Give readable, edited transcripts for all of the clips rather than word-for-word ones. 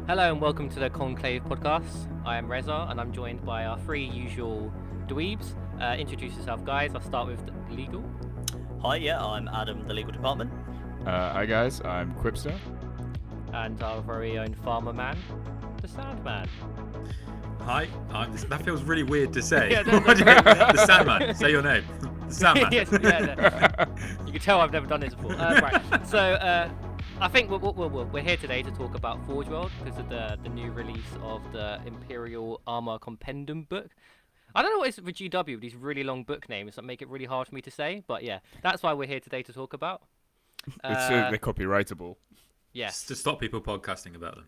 Hello and welcome to the Conclave podcast. I am Reza and I'm joined by our three usual dweebs. Introduce yourself, guys. I'll start with legal. Hi, yeah, I'm Adam, the legal department. Hi guys, I'm Quipster. And our very own farmer man, the Sandman. Hi, that feels really weird to say. Yeah, The Sandman, say your name. The Sandman. Yes, yeah, no. You can tell I've never done this before. Right, so I think we're here today to talk about Forge World because of the new release of the Imperial Armor Compendium book. I don't know what it's for GW, these really long book names that make it really hard for me to say, but yeah, that's why we're here today to talk about. They're copyrightable. Yes. To stop people podcasting about them.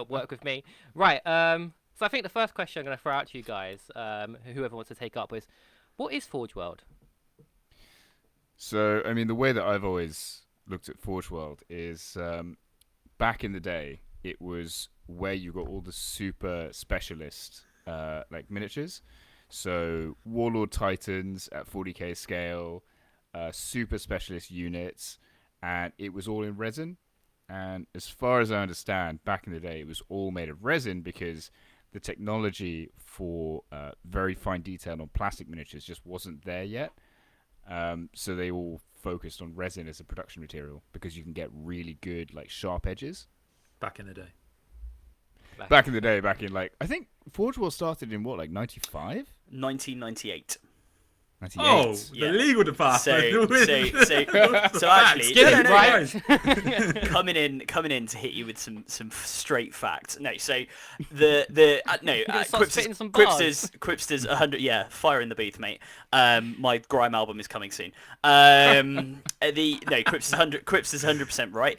Work with me. Right, so I think the first question I'm going to throw out to you guys, whoever wants to take up, is what is Forge World? So, I mean, the way that I've always looked at Forge World is back in the day, it was where you got all the super specialist like miniatures. So, Warlord Titans at 40k scale, super specialist units, and it was all in resin. And as far as I understand, back in the day, it was all made of resin because the technology for very fine detail on plastic miniatures just wasn't there yet. So they all focused on resin as a production material because you can get really good, like, sharp edges. Back in the day. Back in the day, I think Forge World started in what, like 95? 1998. 98. Oh, Yeah. the legal department. So actually, Get it no. right. coming in to hit you with some straight facts. No, so start spitting some bars. Quipster's 100. Yeah, fire in the booth, mate. My grime album is coming soon. Quipster's 100% right.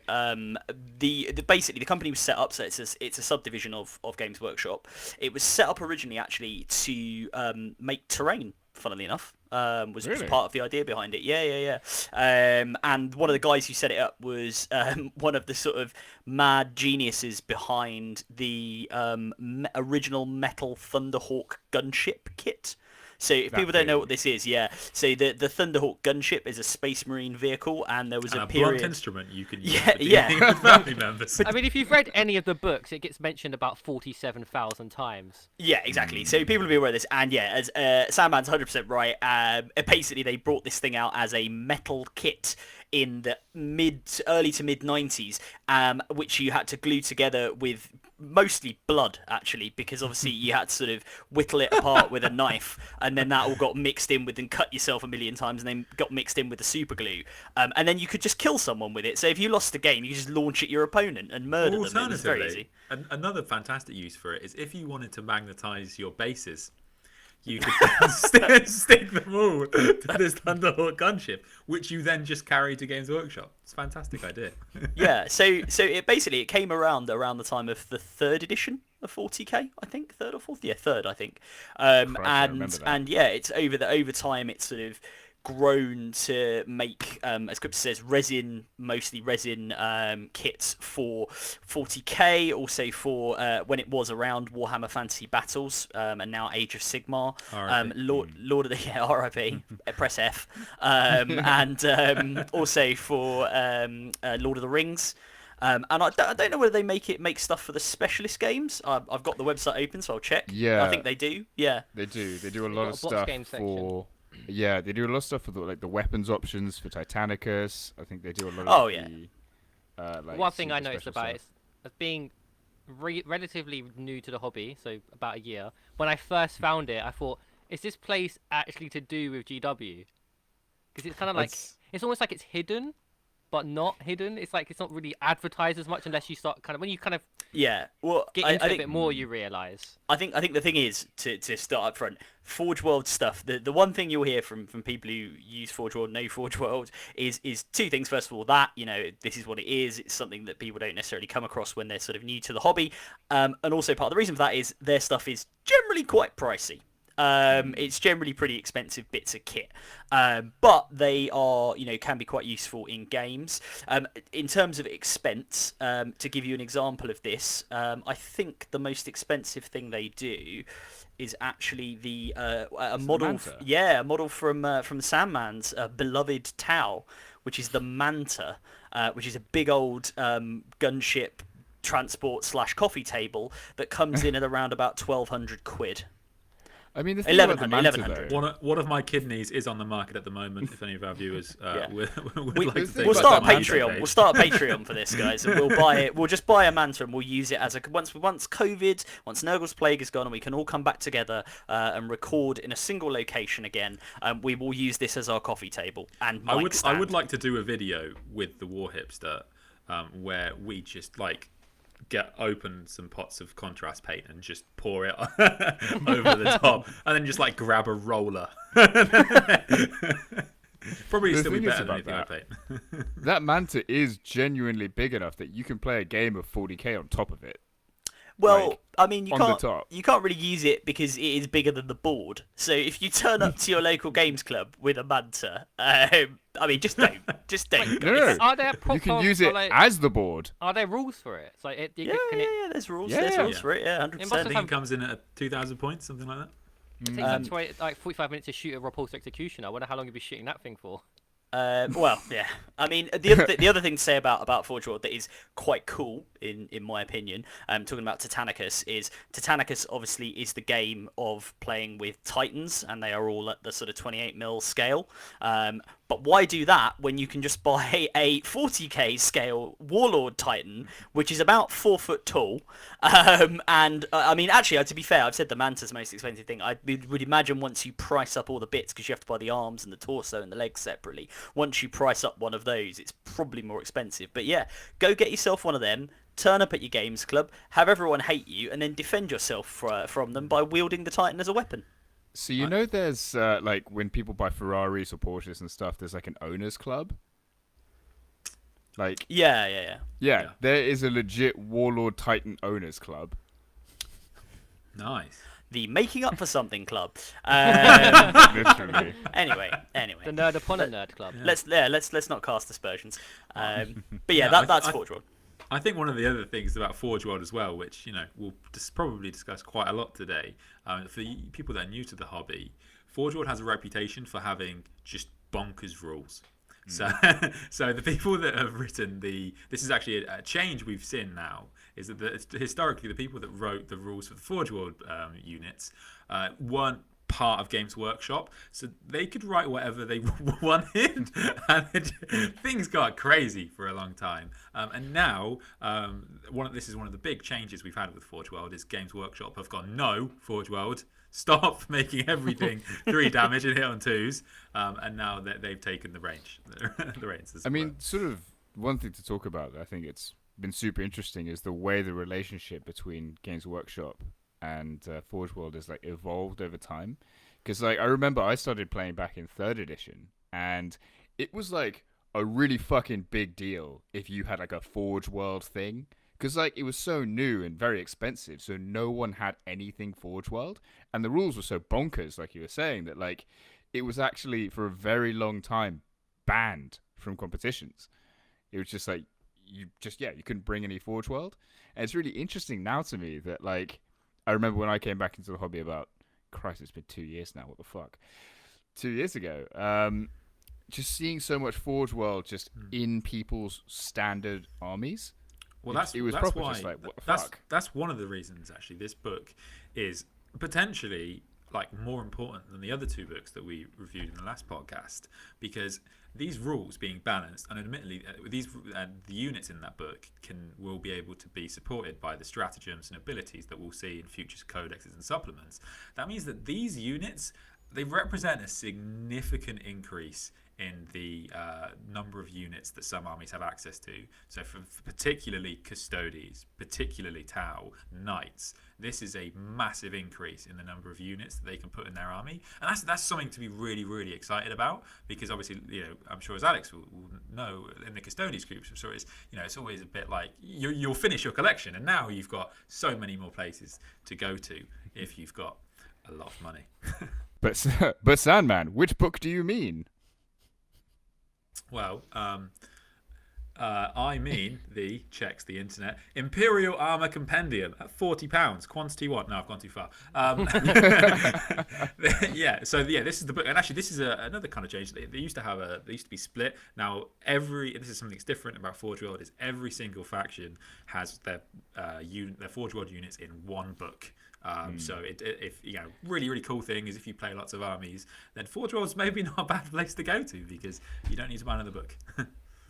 Basically the company was set up, so it's a subdivision of Games Workshop. It was set up originally actually to make terrain. Funnily enough, was part of the idea behind it. Yeah. And one of the guys who set it up was one of the sort of mad geniuses behind the original metal Thunderhawk gunship kit. So if people don't know what this is, so the Thunderhawk gunship is a Space Marine vehicle, and there was a period... blunt instrument you can use with family members. I mean, if you've read any of the books, it gets mentioned about 47,000 times. Yeah, exactly. So people will be aware of this, and yeah, as Sandman's 100% right. Basically, they brought this thing out as a metal kit in the early to mid 90s, which you had to glue together with mostly blood, actually, because obviously you had to sort of whittle it apart with a knife, and then that all got mixed in with and cut yourself a million times, and then got mixed in with the super glue, and then you could just kill someone with it. So if you lost the game, you could just launch at your opponent and murder them. It was very easy. Another fantastic use for it is if you wanted to magnetize your bases, you could stick them all to this Thunderhawk gunship, which you then just carry to Games Workshop. It's a fantastic idea. Yeah, so it came around the time of the third edition of 40k, I think, third or fourth, third, I think, and yeah, it's over time it's sort of grown to make, as Crypto says, mostly resin kits for 40k, also for when it was around Warhammer Fantasy Battles, and now Age of Sigmar, Lord of the RIP, press F, and also for Lord of the Rings. And I don't know whether they make stuff for the specialist games. I've got the website open, so I'll check. Yeah, I think they do. Yeah, they do. They do a lot of stuff for. Yeah, they do a lot of stuff for the weapons options for Titanicus. I think they do a lot of. One thing I noticed about it, as being relatively new to the hobby, so about a year, when I first found it, I thought, is this place actually to do with GW? Because it's kind of like, it's almost like it's hidden, but not hidden. It's like it's not really advertised as much unless you start when you kind of get into it a bit more, you realise. I think the thing is to start up front, Forge World stuff. The one thing you'll hear from people who use Forge World, know Forge World, is two things. First of all, that this is what it is. It's something that people don't necessarily come across when they're sort of new to the hobby, and also part of the reason for that is their stuff is generally quite pricey. It's generally pretty expensive bits of kit, but they are, can be quite useful in games. In terms of expense, to give you an example of this, I think the most expensive thing they do is actually a model. A model from Sandman's beloved Tau, which is the Manta, which is a big old gunship transport/coffee table that comes in at around about 1,200 quid. I mean, the thing about the 1100, Manta, 1100. though, One of my kidneys is on the market at the moment. If any of our viewers would like to take We'll start a about that Patreon. Manta We'll start a Patreon for this, guys, and we'll buy it. We'll just buy a Manta and we'll use it as once Nurgle's Plague is gone and we can all come back together and record in a single location again. We will use this as our coffee table and mic stand. I would like to do a video with the War Hipster where we just open some pots of contrast paint and just pour it over the top, and then just grab a roller. Probably The still be thing is better than about anything I paint. that Manta is genuinely big enough that you can play a game of 40k on top of it. Well, I mean, you on the top. can't really use it because it is bigger than the board. So if you turn up to your local games club with a Manta, I mean, just don't. No. Are there You can use it as the board. Are there rules for it? It's Yeah, there's rules. Yeah. There's rules for it. Yeah, 100%. It must I have think it comes in at 2,000 points, something like that. It takes like 45 minutes to shoot a repulsed executioner. I wonder how long you'd be shooting that thing for. Well, yeah. I mean, the other thing to say about Forge World that is quite cool, in my opinion, talking about Titanicus, is Titanicus obviously is the game of playing with Titans, and they are all at the sort of 28mm scale. But why do that when you can just buy a 40k scale Warlord Titan, which is about 4 foot tall? And I mean, actually, to be fair, I've said the Manta's the most expensive thing. I would imagine once you price up all the bits, because you have to buy the arms and the torso and the legs separately, once you price up one of those, it's probably more expensive. But yeah, go get yourself one of them, turn up at your games club, have everyone hate you, and then defend yourself from them by wielding the Titan as a weapon. So there's when people buy Ferraris or Porsches and stuff, there's an owners club. Yeah. There is a legit Warlord Titan owners club. Nice. The Making Up for Something club. Literally. Anyway. The Nerd Upon a Nerd Club. Yeah. Let's not cast aspersions. But yeah, that's Forge World. I think one of the other things about Forge World as well, which we'll probably discuss quite a lot today, for people that are new to the hobby, Forge World has a reputation for having just bonkers rules. So the people that have written this is actually a change we've seen now, is that historically the people that wrote the rules for the Forge World units weren't part of Games Workshop, so they could write whatever they wanted, and things got crazy for a long time. And now, this is one of the big changes we've had with Forge World, is Games Workshop have gone, no, Forge World, stop making everything 3 damage and hit on 2s, and now they've taken the reins. I mean, sort of one thing to talk about that I think it's been super interesting is the way the relationship between Games Workshop and Forge World has evolved over time. Because I remember I started playing back in 3rd edition, and it was a really fucking big deal if you had a Forge World thing. Because it was so new and very expensive, so no one had anything Forge World, and the rules were so bonkers, like you were saying, that it was actually for a very long time banned from competitions. It was just you couldn't bring any Forge World, and it's really interesting now to me that I remember when I came back into the hobby it's been 2 years now, what the fuck? 2 years ago, just seeing so much Forge World just in people's standard armies. Well, that's why what the fuck? That's one of the reasons actually this book is potentially more important than the other 2 books that we reviewed in the last podcast, because these rules being balanced, and admittedly the units in that book will be able to be supported by the stratagems and abilities that we'll see in future codexes and supplements. That means that these units, they represent a significant increase in the number of units that some armies have access to. So for particularly Custodes, particularly Tau, Knights, this is a massive increase in the number of units that they can put in their army. And that's something to be really, really excited about, because obviously, I'm sure as Alex will know, in the Custodes groups, I'm sure it's always a bit you'll finish your collection, and now you've got so many more places to go to if you've got a lot of money. But Sandman, which book do you mean? Well, I mean checks the internet, Imperial Armor Compendium at £40. Quantity what? No, I've gone too far. Yeah, so yeah, this is the book, and actually this is another kind of change. They used to be split. Now this is something that's different about Forge World is every single faction has their Forge World units in one book. So if really really cool thing is if you play lots of armies, then Forge World's maybe not a bad place to go to because you don't need to buy another book.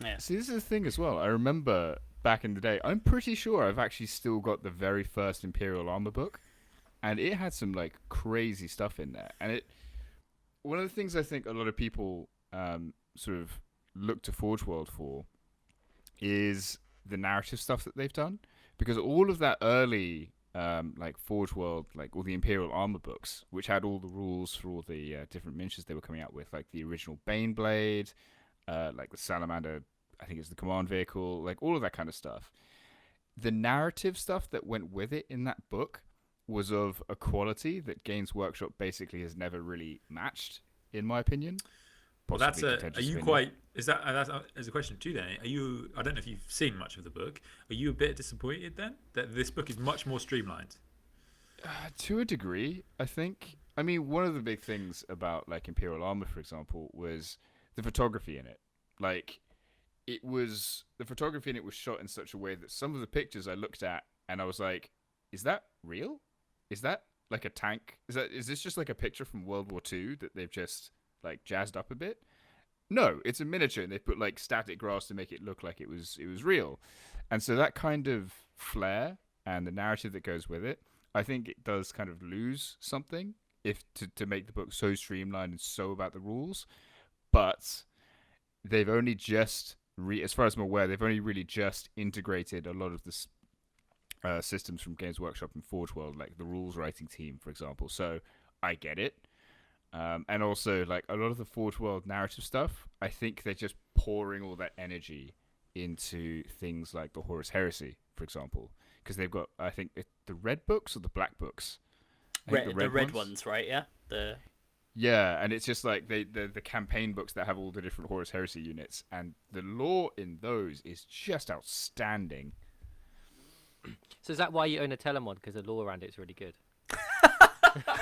Yeah. See, this is the thing as well. I remember back in the day, I'm pretty sure I've actually still got the very first Imperial Armor book, and it had some like crazy stuff in there. And one of the things I think a lot of people sort of look to Forge World for is the narrative stuff that they've done, because all of that early like Forge World, like all the Imperial Armor books, which had all the rules for all the different miniatures they were coming out with, like the original Baneblade. Like the Salamander, I think it's the command vehicle, like all of that kind of stuff. The narrative stuff that went with it in that book was of a quality that Games Workshop basically has never really matched, in my opinion. Well, that's is that as a question too then? I don't know if you've seen much of the book. Are you a bit disappointed then that this book is much more streamlined? To a degree, I think. I mean, one of the big things about like Imperial Armor, for example, was the photography in it. Like, the photography in it was shot in such a way that some of the pictures I looked at and I was like, is that real? Is that like a tank? Is this just like a picture from World War II that they've just like jazzed up a bit? No, it's a miniature and they put like static grass to make it look like it was real. And so that kind of flair and the narrative that goes with it, I think it does kind of lose something if to make the book so streamlined and so about the rules. But they've only just, as far as I'm aware, they've only really just integrated a lot of the systems from Games Workshop and Forge World, like the rules writing team, for example. So I get it. And also, like a lot of the Forge World narrative stuff, I think they're just pouring all that energy into things like the Horus Heresy, for example, because they've got, I think, the red books or the black books. The red ones, right? Yeah. Yeah, and it's just like the campaign books that have all the different Horus Heresy units, and the lore in those is just outstanding. So is that why you own a Telemon? Because the lore around it is really good.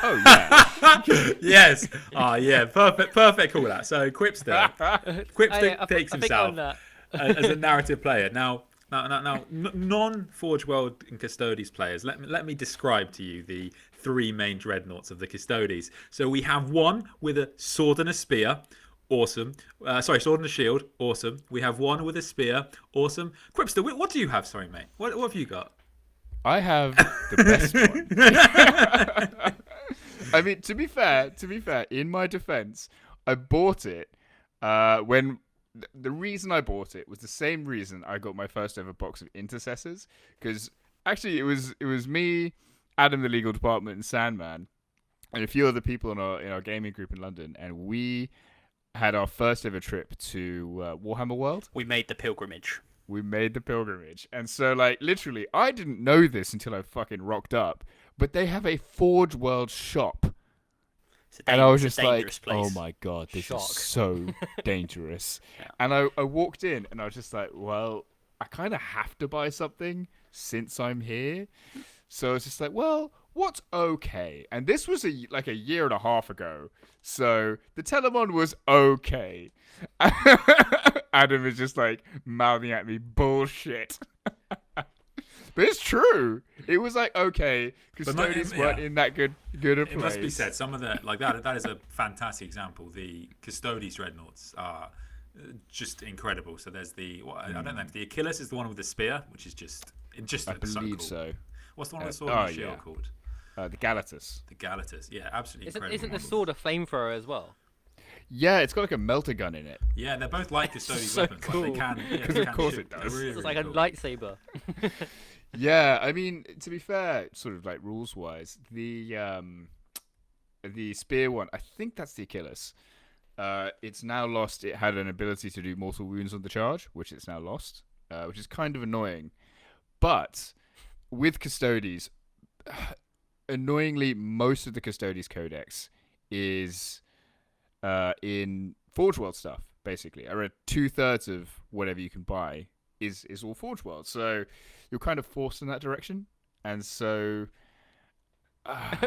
Oh yeah. Yes. Oh yeah. Perfect call that. So Quipster takes himself as a narrative player. Now, non-Forge World and Custodes players, let me describe to you the three main dreadnoughts of the Custodes. So we have one with a sword and a spear. Awesome. Sword and a shield. Awesome. We have one with a spear. Awesome. Quipster, what do you have? Sorry, mate. What have you got? I have the best one. I mean, to be fair, in my defense, I bought it when the reason I bought it was the same reason I got my first ever box of Intercessors, because actually it was me, Adam the Legal Department, and Sandman, and a few other people in our gaming group in London, and we had our first ever trip to Warhammer World. We made the pilgrimage. And so, like, literally, I didn't know this until I fucking rocked up, but they have a Forge World shop. And I was just like, place. Oh my god, this is so dangerous. Yeah. And I walked in and I was just like, well, I kind of have to buy something since I'm here. So I was just like, well, what's okay? And this was like a year and a half ago. So the Telemon was okay. Adam is just like mouthing at me bullshit. But it's true. It was like, okay, Custodians weren't in that good a place. It must be said, some of the, like that is a fantastic example. The Custodes dreadnoughts are just incredible. So there's I don't know, the Achilles is the one with the spear, which is just I believe so. What's the one with the sword and the shield called? The Galatus. The Galatus, yeah, absolutely incredible. Isn't the sword a flamethrower as well? Yeah, it's got like a melter gun in it. Yeah, they're both like Custodes weapons. Cool. Like they can, because of course it does. Really, it's like cool. a lightsaber. Yeah, I mean, to be fair, sort of like rules wise, the spear one, I think that's the Achilles. It's now lost. It had an ability to do mortal wounds on the charge, which it's now lost, which is kind of annoying. But with Custodes, annoyingly, most of the Custodes Codex is in Forge World stuff, basically. I read 2/3 of whatever you can buy is all Forge World. So you're kind of forced in that direction, and so.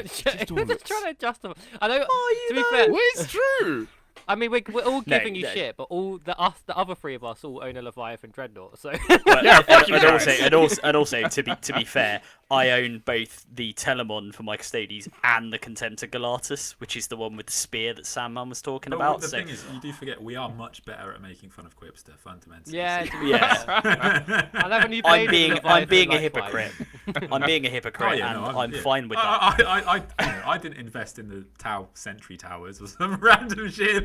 Just trying to justify. I know. To be fair, well, it's true. I mean, we're all giving you no. shit, but all the other three of us all own a Leviathan Dreadnought. So and also to be fair, I own both the Telemon for my Custodes and the Contemptor Galatus, which is the one with the spear that Sandman was talking about. The thing is, you do forget we are much better at making fun of Quipster fundamentally. yeah. I'm being a hypocrite. I'm being a hypocrite, I'm fine with that. I didn't invest in the Sentry Towers or some random shit.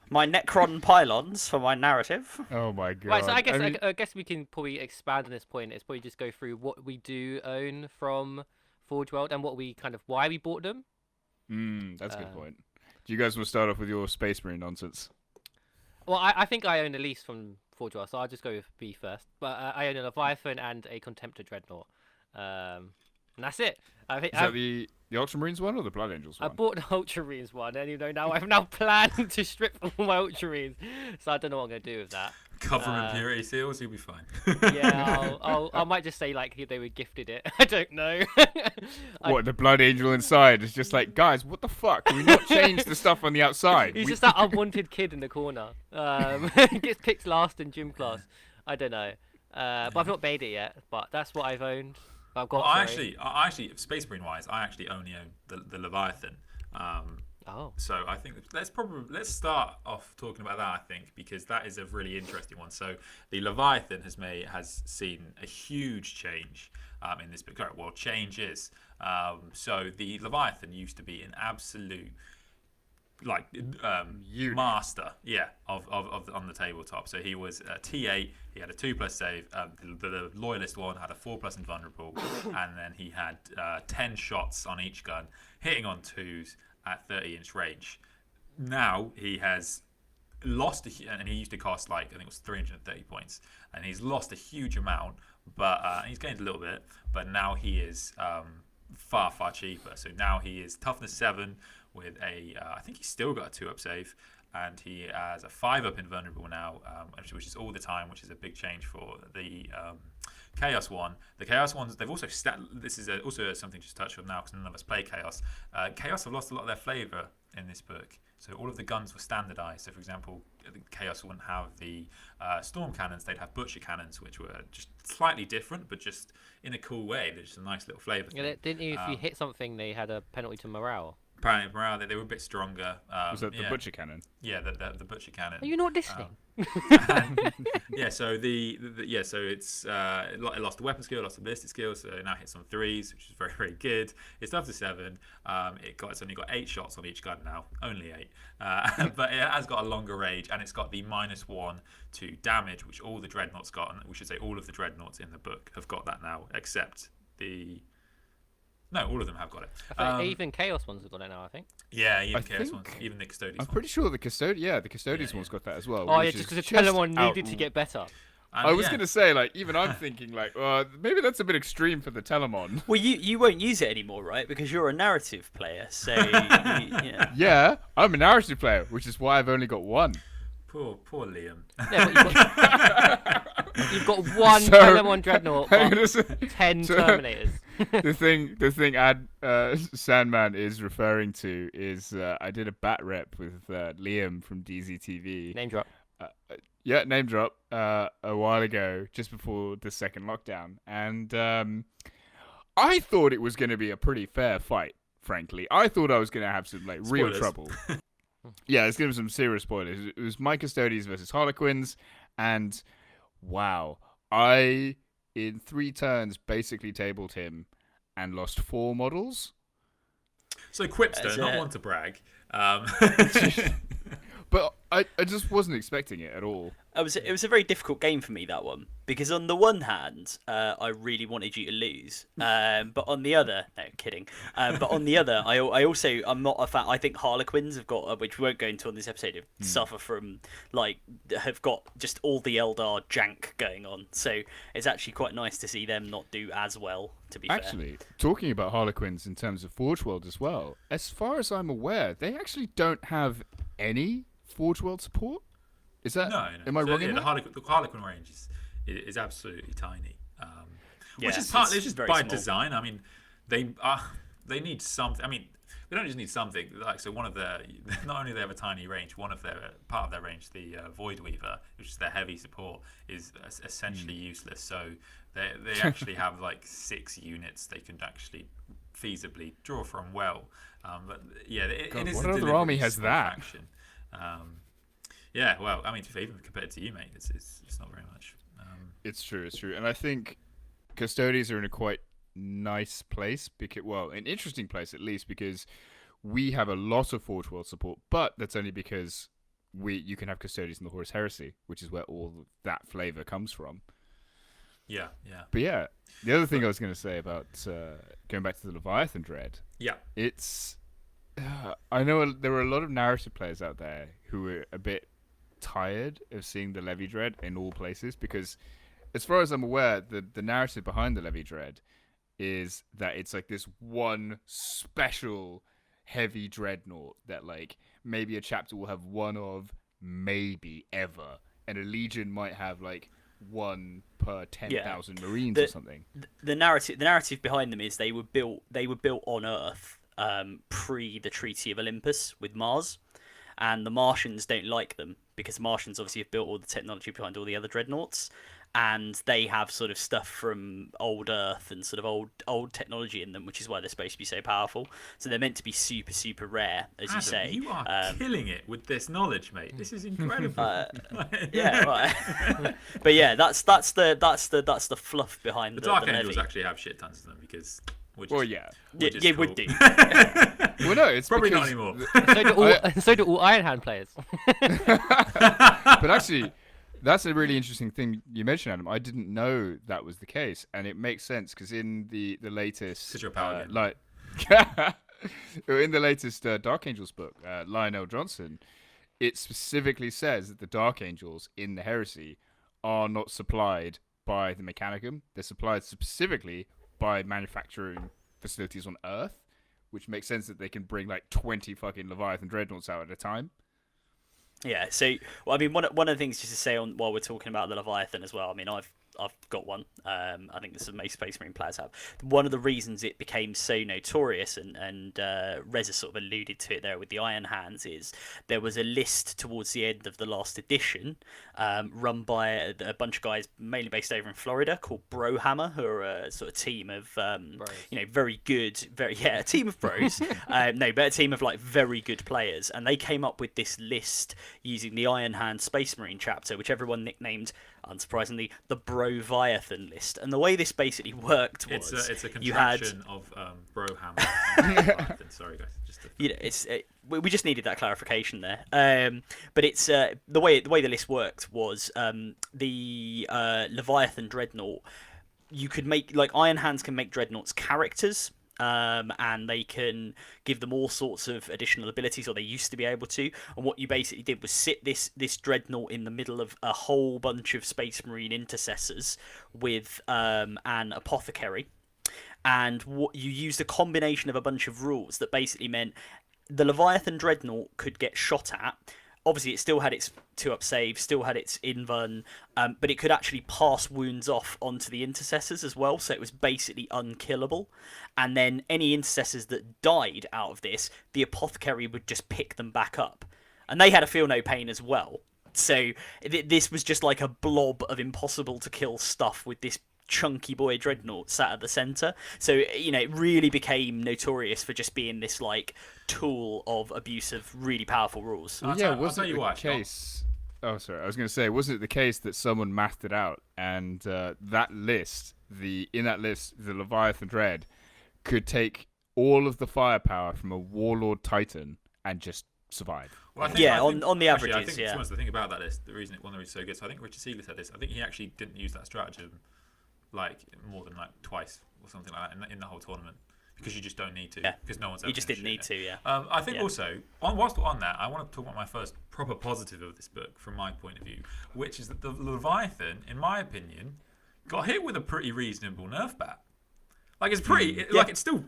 My Necron pylons for my narrative. Oh my god! Right, so I guess we can probably expand on this point. It's probably just go through what we do own from Forge World and why we bought them. That's a good point. Do you guys want to start off with your Space Marine nonsense? Well, I think I own a lease from Forge World, so I'll just go with B first. But I own a Leviathan and a Contemptor Dreadnought, and that's it. Is that the Ultramarines one or the Blood Angels one? I bought the Ultramarines one, and now I've now planned to strip all my Ultramarines, so I don't know what I'm going to do with that. Cover them in purity seals, you'll be fine. Yeah, I might just say they were gifted it. I don't know. What, the Blood Angel inside is just like, guys, what the fuck? Can we not change the stuff on the outside? He's just that unwanted kid in the corner. Gets picked last in gym class. I don't know, but I've not made it yet. But that's what I've owned. I've got. I actually, Space Marine wise, I actually only own the Leviathan. So I think let's start off talking about that. I think because that is a really interesting one. So the Leviathan has seen a huge change in this book. Well, changes. So the Leviathan used to be an absolute master, of on the tabletop. So he was a T8. He had a 2+ save. The loyalist one had a 4+ invulnerable, and then he had 10 shots on each gun, hitting on 2s at 30-inch range. Now he has lost and he used to cost I think it was 330 points, and he's lost a huge amount, but he's gained a little bit. But now he is far cheaper. So now he is toughness 7 with I think he's still got a 2-up save, and he has a 5-up invulnerable now, which is all the time, which is a big change for the Chaos one. The Chaos ones, they've also this is also something to touch on now because none of us play Chaos. Chaos have lost a lot of their flavour in this book. So all of the guns were standardised. So for example, Chaos wouldn't have the storm cannons; they'd have butcher cannons, which were just slightly different, but just in a cool way. They're just a nice little flavour. Yeah, didn't you? If you hit something, they had a penalty to morale. Apparently, morale, they were a bit stronger. Was that the butcher cannon? Yeah, the butcher cannon. Are you not listening? So so it's it lost the weapon skill, lost the ballistic skill, so it now hits on 3s, which is very, very good. It's up to 7. It's only got 8 shots on each gun now, only 8, but it has got a longer range, and it's got the -1 to damage, which all the dreadnoughts got, and we should say all of the dreadnoughts in the book have got that now, except No, all of them have got it. I think even Chaos ones have got it now, I think. Yeah, even Chaos ones, even the Custodians. I'm pretty sure the Custodians one's got that as well. Oh yeah, just because the Telemon needed to get better. I was going to say, even I'm thinking, maybe that's a bit extreme for the Telemon. Well, you won't use it anymore, right? Because you're a narrative player, so... Yeah, I'm a narrative player, which is why I've only got one. Poor Liam. Yeah, you've got one Telemon Dreadnought, but 10 Terminators. the thing Sandman is referring to is I did a bat rep with Liam from DZTV. Name drop. Yeah, name drop. A while ago, just before the second lockdown, and I thought it was going to be a pretty fair fight. Frankly, I thought I was going to have some real trouble. Yeah, let's give him some serious spoilers. It was my Custodians versus Harlequins, and wow, I in 3 turns basically tabled him and lost 4 models. So Quipster, not one to brag. But I just wasn't expecting it at all. It was a very difficult game for me, that one, because on the one hand, I really wanted you to lose, but on the other, no, kidding. But on the other, I'm not a fan. I think Harlequins have got, which we won't go into on this episode, suffer from have got just all the Eldar jank going on. So it's actually quite nice to see them not do as well. To be fair, talking about Harlequins in terms of Forge World as well, as far as I'm aware, they actually don't have any Forge World support. Is that? No. Am I wrong in the that? Harlequin range is absolutely tiny. Which Yes, is partly it's just very by small. design. I mean, they need something. I mean, they don't just need something. Like, so one of their, not only they have a tiny range, one of their part of their range, the Void Weaver, which is their heavy support, is essentially useless. So they actually have like 6 units they can actually feasibly draw from well. But yeah, it is what a other deliberately army has small that? faction. Yeah, well, I mean, even compared to you, mate, it's not very much. It's true, and I think custodians are in a quite nice place because, well, an interesting place at least, because we have a lot of Forge World support, but that's only because you can have custodians in the Horus Heresy, which is where all that flavor comes from. Yeah. But yeah, the other thing I was going to say about going back to the Leviathan Dread, Yeah. it's I know there are a lot of narrative players out there who are a bit tired of seeing the Levy Dread in all places, because as far as I'm aware, the narrative behind the Levy Dread is that it's like this one special heavy dreadnought that like maybe a chapter will have one of, maybe ever, and a legion might have like one per 10,000 Marines or something. The narrative behind them is they were built on Earth pre the Treaty of Olympus with Mars, and the Martians don't like them because the Martians obviously have built all the technology behind all the other dreadnoughts, and they have sort of stuff from old Earth and sort of old technology in them, which is why they're supposed to be so powerful. So they're meant to be super, super rare, as you say. You are killing it with this knowledge, mate. This is incredible. Yeah, right. But yeah, that's the fluff behind the Dark the Angels Levy. actually have shit tons of them because. Yeah, cool. would do. Well, no, it's probably because, not So anymore. so do all Iron Hand players. But actually, that's a really interesting thing you mentioned, Adam. I didn't know that was the case, and it makes sense because in the latest, 'Cause you're a paladin. in the latest Dark Angels book, Lionel Johnson, it specifically says that the Dark Angels in the Heresy are not supplied by the Mechanicum. They're supplied specifically by manufacturing facilities on Earth, which makes sense that they can bring like 20 fucking Leviathan Dreadnoughts out at a time. Yeah, so well, I mean, one of the things just to say on while we're talking about the Leviathan as well. I mean, I've got one. I think this is most Space Marine players have. One of the reasons it became so notorious, and Reza sort of alluded to it there with the Iron Hands, is there was a list towards the end of the last edition, run by a bunch of guys mainly based over in Florida called Brohammer, who are a sort of team of very good, a team of bros. But a team of like very good players, and they came up with this list using the Iron Hand Space Marine chapter, which everyone nicknamed, unsurprisingly, the Broviathan list. And the way this basically worked was it's a contraction of Brohammer. Sorry, guys. We just needed that clarification there. But it's the way the list worked was the Leviathan Dreadnought. You could make, like, Iron Hands can make Dreadnoughts characters. And they can give them all sorts of additional abilities, or they used to be able to. And what you basically did was sit this dreadnought in the middle of a whole bunch of Space Marine intercessors with an apothecary, and what you used a combination of a bunch of rules that basically meant the Leviathan Dreadnought could get shot at. Obviously, it still had its 2-up save, still had its invuln, but it could actually pass wounds off onto the intercessors as well, so it was basically unkillable. And then any intercessors that died out of this, the apothecary would just pick them back up. And they had a feel no pain as well. So this was just like a blob of impossible to kill stuff with this chunky boy dreadnought sat at the center. So it really became notorious for just being this like tool of abuse of really powerful rules. Wasn't it the case? Oh, sorry. I was going to say, wasn't it the case that someone mathed it out, and that list, the Leviathan Dread could take all of the firepower from a Warlord Titan and just survive? Well, on the averages. I think the thing about that list, one of the reasons so good. So I think Richard Siegler said this. I think he actually didn't use that stratagem like more than like twice or something like that in the whole tournament, because you just don't need to, because no one's ever. You just didn't need to. I think also whilst we're on that, I want to talk about my first proper positive of this book from my point of view, which is that the Leviathan, in my opinion, got hit with a pretty reasonable nerf bat. Like it's pretty, like it's still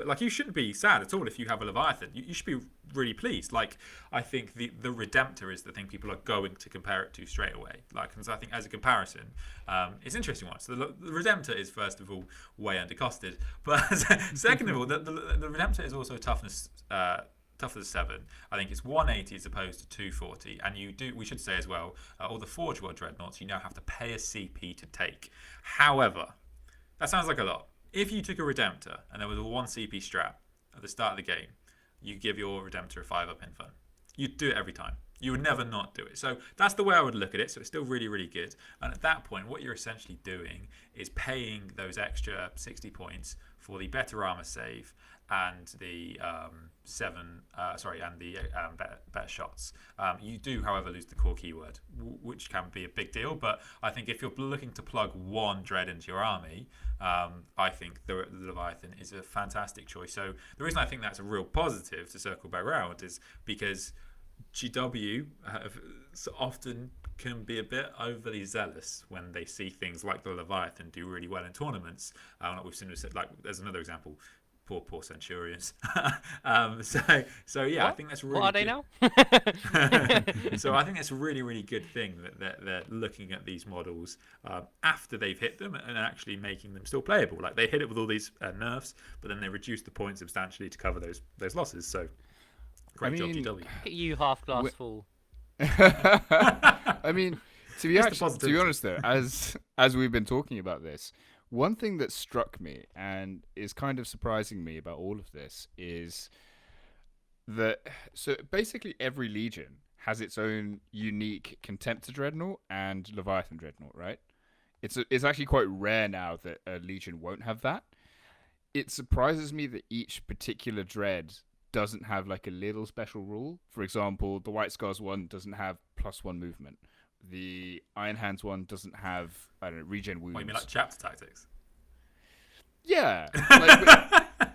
like you shouldn't be sad at all if you have a Leviathan. You should be really pleased. Like I think the Redemptor is the thing people are going to compare it to straight away. Like, and so I think as a comparison, it's an interesting one. So the Redemptor is first of all way undercosted, but second of all, the Redemptor is also toughness 7. I think it's 180 as opposed to 240. And we should say as well, all the Forge World Dreadnoughts you now have to pay a CP to take. However, that sounds like a lot. If you took a Redemptor and there was a 1 CP strat at the start of the game, you give your Redemptor a 5-up in fun. You'd do it every time. You would never not do it. So that's the way I would look at it. So it's still really, really good. And at that point, what you're essentially doing is paying those extra 60 points for the better armor save and the better shots. You do, however, lose the core keyword, which can be a big deal. But I think if you're looking to plug 1 dread into your army, I think the Leviathan is a fantastic choice. So the reason I think that's a real positive to circle back around is because GW often can be a bit overly zealous when they see things like the Leviathan do really well in tournaments. Like we've seen, like there's another example. Poor Centurions. So yeah, what? I think that's really. What are they good. now? So I think it's a really, really good thing that they're looking at these models after they've hit them and actually making them still playable. Like they hit it with all these nerfs, but then they reduce the points substantially to cover those losses. So great job, GW. Look at you, half glass full. I mean, to be honest though, as we've been talking about this. One thing that struck me and is kind of surprising me about all of this is that so basically every legion has its own unique Contemptor Dreadnought and Leviathan Dreadnought, right? It's actually quite rare now that a legion won't have that. It surprises me that each particular dread doesn't have like a little special rule. For example, the White Scars one doesn't have +1 movement. The Iron Hands one doesn't have, I don't know, regen wounds. What, you mean like chapter tactics? Yeah. Like,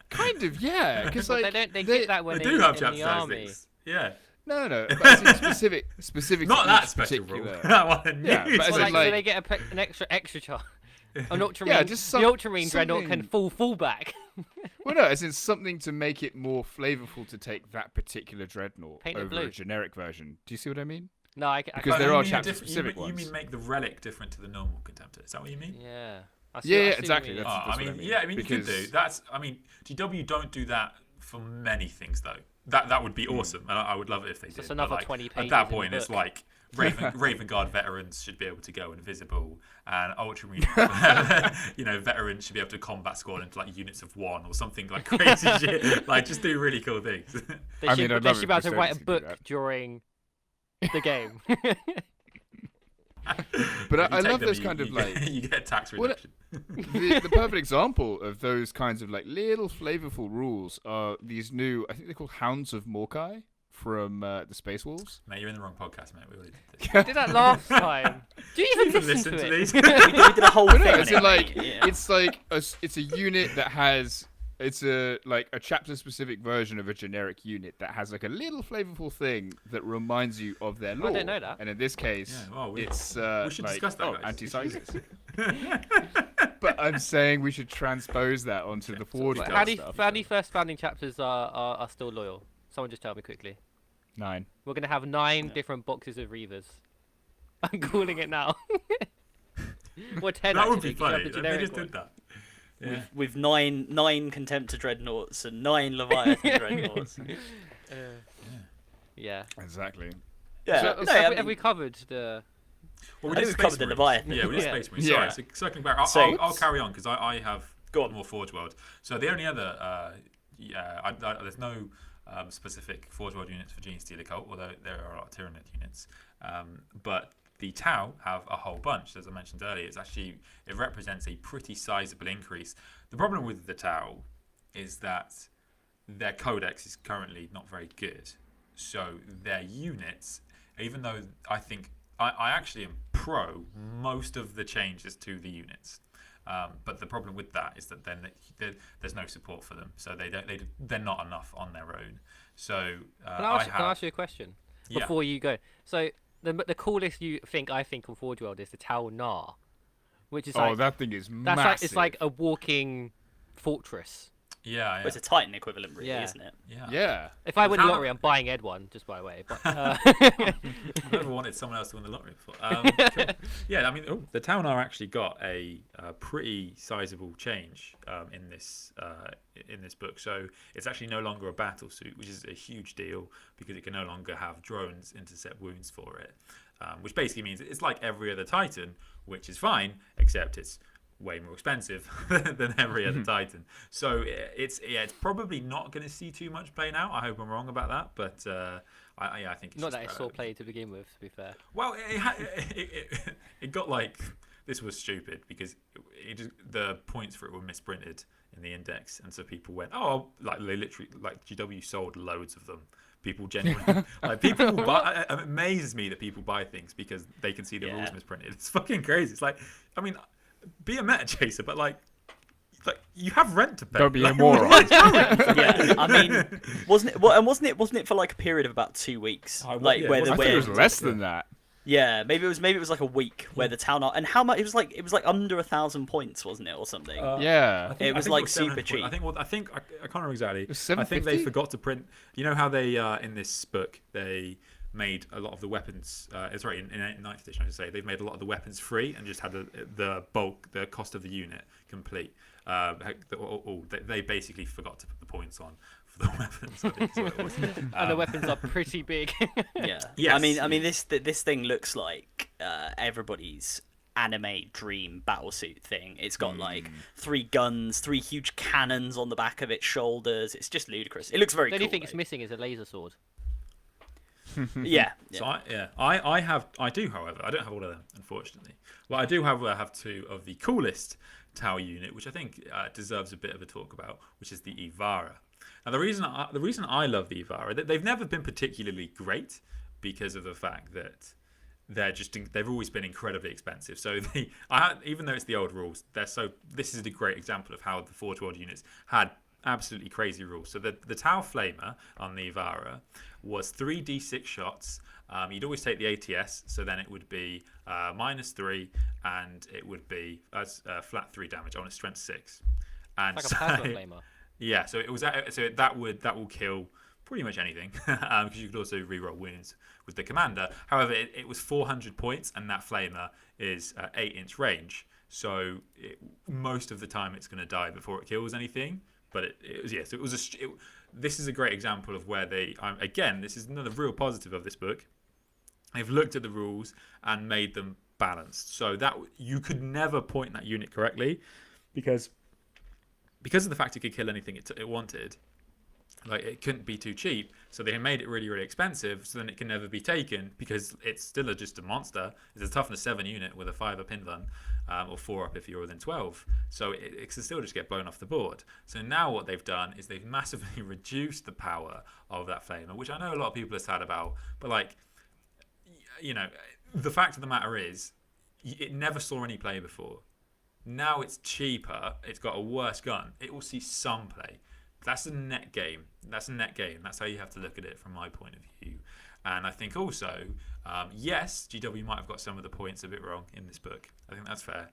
kind of, yeah. Because like, they get that when they do have in chapter the army. tactics. Yeah. No. But I think specific. Not to that each special particular... rule. That one. Yeah, but Well, as in, so they get an extra charge. An Ultramarine, yeah, just the Ultramarine Dreadnought can fall back. Well, no, as in something to make it more flavorful to take that particular Dreadnought Paint it over blue. a generic version. Do you see what I mean? No, Because there are chapter-specific you ones. mean make the relic different to the normal Contemptor? Is that what you mean? Yeah. Yeah, exactly. That's I mean, what I mean. yeah, I mean, because... you could do. That's. I mean, GW don't do that for many things though. That would be awesome, and I would love it if they did. It's another but, like, 20 pages at that in the point, it's book. like Raven Guard veterans should be able to go invisible, and Ultramarine, veterans should be able to combat squad into like units of 1 or something like crazy shit. Like, just do really cool things. They should be able to write a book during the game. But I love those kind of like you get tax reduction. The perfect example of those kinds of like little flavorful rules are these new, I think they're called Hounds of Morkai from the Space Wolves. Mate, you're in the wrong podcast, mate. We already did this. We did that last time. Do you even listen to it? these? we did a whole thing. No, on it's it, like yeah. it's like it's a unit that has it's a chapter specific version of a generic unit that has like a little flavorful thing that reminds you of their lore. I didn't know that. And in this case, it's we should discuss that, guys. anti-Sysis. But I'm saying we should transpose that onto the Forge. How many first founding chapters are still loyal? Someone just tell me quickly. 9. We're gonna have 9 different boxes of Reavers. I'm calling it now. Or 10. That would actually, be 'cause you have funny. the They generic just one. did that. Yeah. With 9 Contemptor Dreadnoughts and 9 Leviathan Dreadnoughts. Yeah. Exactly. Yeah. So, No, have we covered the? Well, I think we've covered the Leviathan. Yeah, we did Yeah. Space Marines. Yeah. Sorry, so circling back, I'll carry on because I have more Forge World. So the only other, there's no specific Forge World units for Gene Stealer Cult, although there are a lot of Tyranid units. But the Tau have a whole bunch. As I mentioned earlier, it represents a pretty sizable increase. The problem with the Tau is that their codex is currently not very good. So their units, even though I think I actually am pro most of the changes to the units, but the problem with that is that then there's no support for them, so they're not enough on their own. So Can I ask you a question before you go? So the coolest I think on Forge World is the Tau Nar, which is that thing is massive. It's like a walking fortress. Yeah. Well, it's a Titan equivalent, really, Yeah. isn't it? Yeah. If I win the Town- lottery, I'm buying Ed one, just by the way. But I've never wanted someone else to win the lottery before. Cool. Yeah, I mean, the town are actually got a pretty sizable change in this book. So it's actually no longer a battle suit, which is a huge deal because it can no longer have drones intercept wounds for it, which basically means it's like every other Titan, which is fine, except it's way more expensive than every other Titan. So it's probably not going to see too much play now. I hope I'm wrong about that, but I think it's not uh, that it saw play to begin with, to be fair. Well, it got like, this was stupid because the points for it were misprinted in the index, and so people went, oh, like they literally, like GW sold loads of them. People genuinely like people buy. It amazes me that people buy things because they can see the rules misprinted. It's fucking crazy. It's like, I mean, be a meta chaser, but like you have rent to pay. Don't be like, a moron. Yeah, I mean, wasn't it for like a period of about 2 weeks? I Like think where I think it was less than that. Yeah, maybe it was like a week where the town and how much it was like under 1,000 points, wasn't it, or something? Yeah. It was like super cheap. I think I can't remember exactly. was I think they $7.50? forgot to print. You know how they in this book they made a lot of the weapons. Sorry, in 9th edition, I should say, they've made a lot of the weapons free and just had the cost of the unit complete. They basically forgot to put the points on for the weapons. I think is what it was. And the weapons are pretty big. Yeah. Yes. I mean, this thing looks like everybody's anime dream battlesuit thing. It's got like 3 guns, 3 huge cannons on the back of its shoulders. It's just ludicrous. It looks very The cool. only thing it's though. missing is a laser sword. Yeah. So I do, however, I don't have all of them, unfortunately. Well, I do have 2 of the coolest tower unit, which I think deserves a bit of a talk about, which is the Ivara. Now, the reason I love the Ivara, they've never been particularly great because of the fact that they've always been incredibly expensive. So even though it's the old rules, this is a great example of how the Forge World units had absolutely crazy rules. So the Tower Flamer on the Ivara was 3d6 shots. You'd always take the ATS, so then it would be -3, and it would be flat 3 damage on a strength 6. And It's like a plasma flamer. yeah, so it was that will kill pretty much anything because you could also reroll wounds with the commander. However, it was 400 points, and that flamer is 8-inch range. So most of the time, it's going to die before it kills anything. But this is a great example of where again, this is another real positive of this book. They've looked at the rules and made them balanced, so that you could never point that unit correctly because of the fact it could kill anything it wanted. Like, it couldn't be too cheap, so they made it really, really expensive, so then it can never be taken because it's still just a monster. It's a toughness 7 unit with a 5 up invuln, or 4 up if you're within 12. So it can still just get blown off the board. So now what they've done is they've massively reduced the power of that flamer, which I know a lot of people are sad about, but like, you know, the fact of the matter is, it never saw any play before. Now it's cheaper, it's got a worse gun, it will see some play. That's a net game. That's how you have to look at it from my point of view. And I think also, yes, GW might have got some of the points a bit wrong in this book. I think that's fair.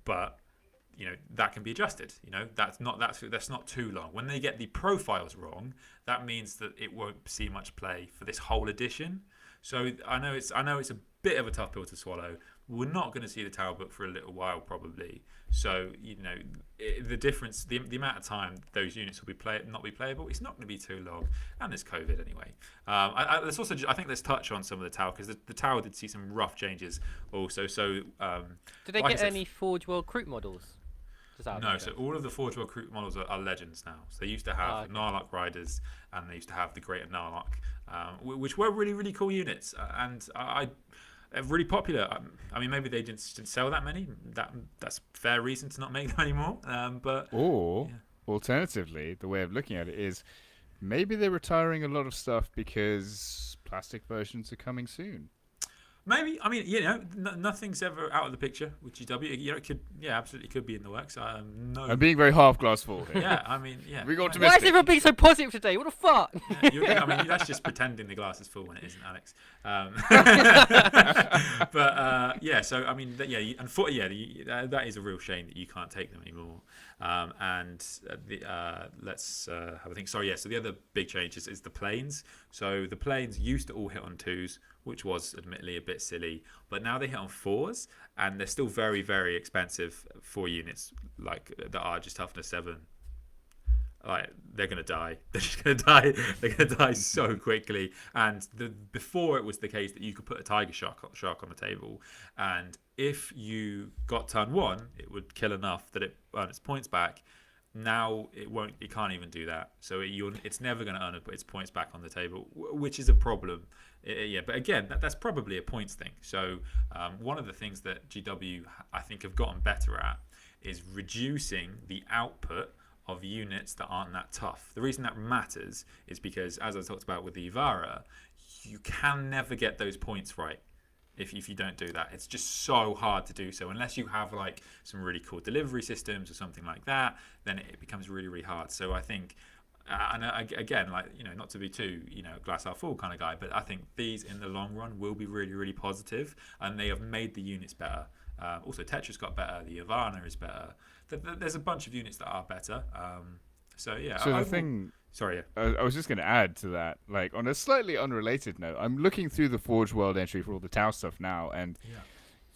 But, you know, that can be adjusted. You know, that's not too long. When they get the profiles wrong, that means that it won't see much play for this whole edition. So I know it's a bit of a tough pill to swallow. We're not going to see the Tower book for a little while, probably. So, you know, the difference, the amount of time those units will not be playable, it's not going to be too long. And there's COVID anyway. I think let's touch on some of the Tower, because the Tower did see some rough changes also. So, did they like get any Forge World Croup models? No, so all of the Forge World Croup models are legends now. So they used to have Narlock Riders, and they used to have the Greater Narlock, which were really, really cool units. And really popular. I mean, maybe they didn't sell that many. That's fair reason to not make them anymore. Alternatively, the way of looking at it is maybe they're retiring a lot of stuff because plastic versions are coming soon. Maybe. I mean, you know, nothing's ever out of the picture with GW. You know, it could, absolutely could be in the works. I'm being very half glass full here. Yeah, I mean, yeah. We got to Why is everyone being so positive today? What the fuck? I mean, that's just pretending the glass is full when it isn't, Alex. But yeah, so I mean, that is a real shame that you can't take them anymore. Let's have a think. Sorry, yeah. So the other big change is the planes. So the planes used to all hit on 2s, which was admittedly a bit silly, but now they hit on 4s, and they're still very, very expensive for units like that are just toughness 7. Like, they're gonna die. They're just gonna die. They're gonna die so quickly. And before it was the case that you could put a tiger shark on the table, and if you got turn 1, it would kill enough that it earned its points back. Now it won't. It can't even do that. So it's never going to earn its points back on the table, which is a problem. Yeah, but again, that's probably a points thing. So one of the things that GW I think have gotten better at is reducing the output of units that aren't that tough. The reason that matters is because, as I talked about with the Ivara, you can never get those points right if you don't do that. It's just so hard to do so. Unless you have like some really cool delivery systems or something like that, then it becomes really, really hard. So I think, and again, like, you know, not to be too, you know, glass half full kind of guy, but I think these in the long run will be really, really positive, and they have made the units better. Also, Tetra's got better. The Ivana is better. There's a bunch of units that are better. So yeah. So the thing. Sorry. I was just going to add to that, like, on a slightly unrelated note, I'm looking through the Forge World entry for all the Tau stuff now, and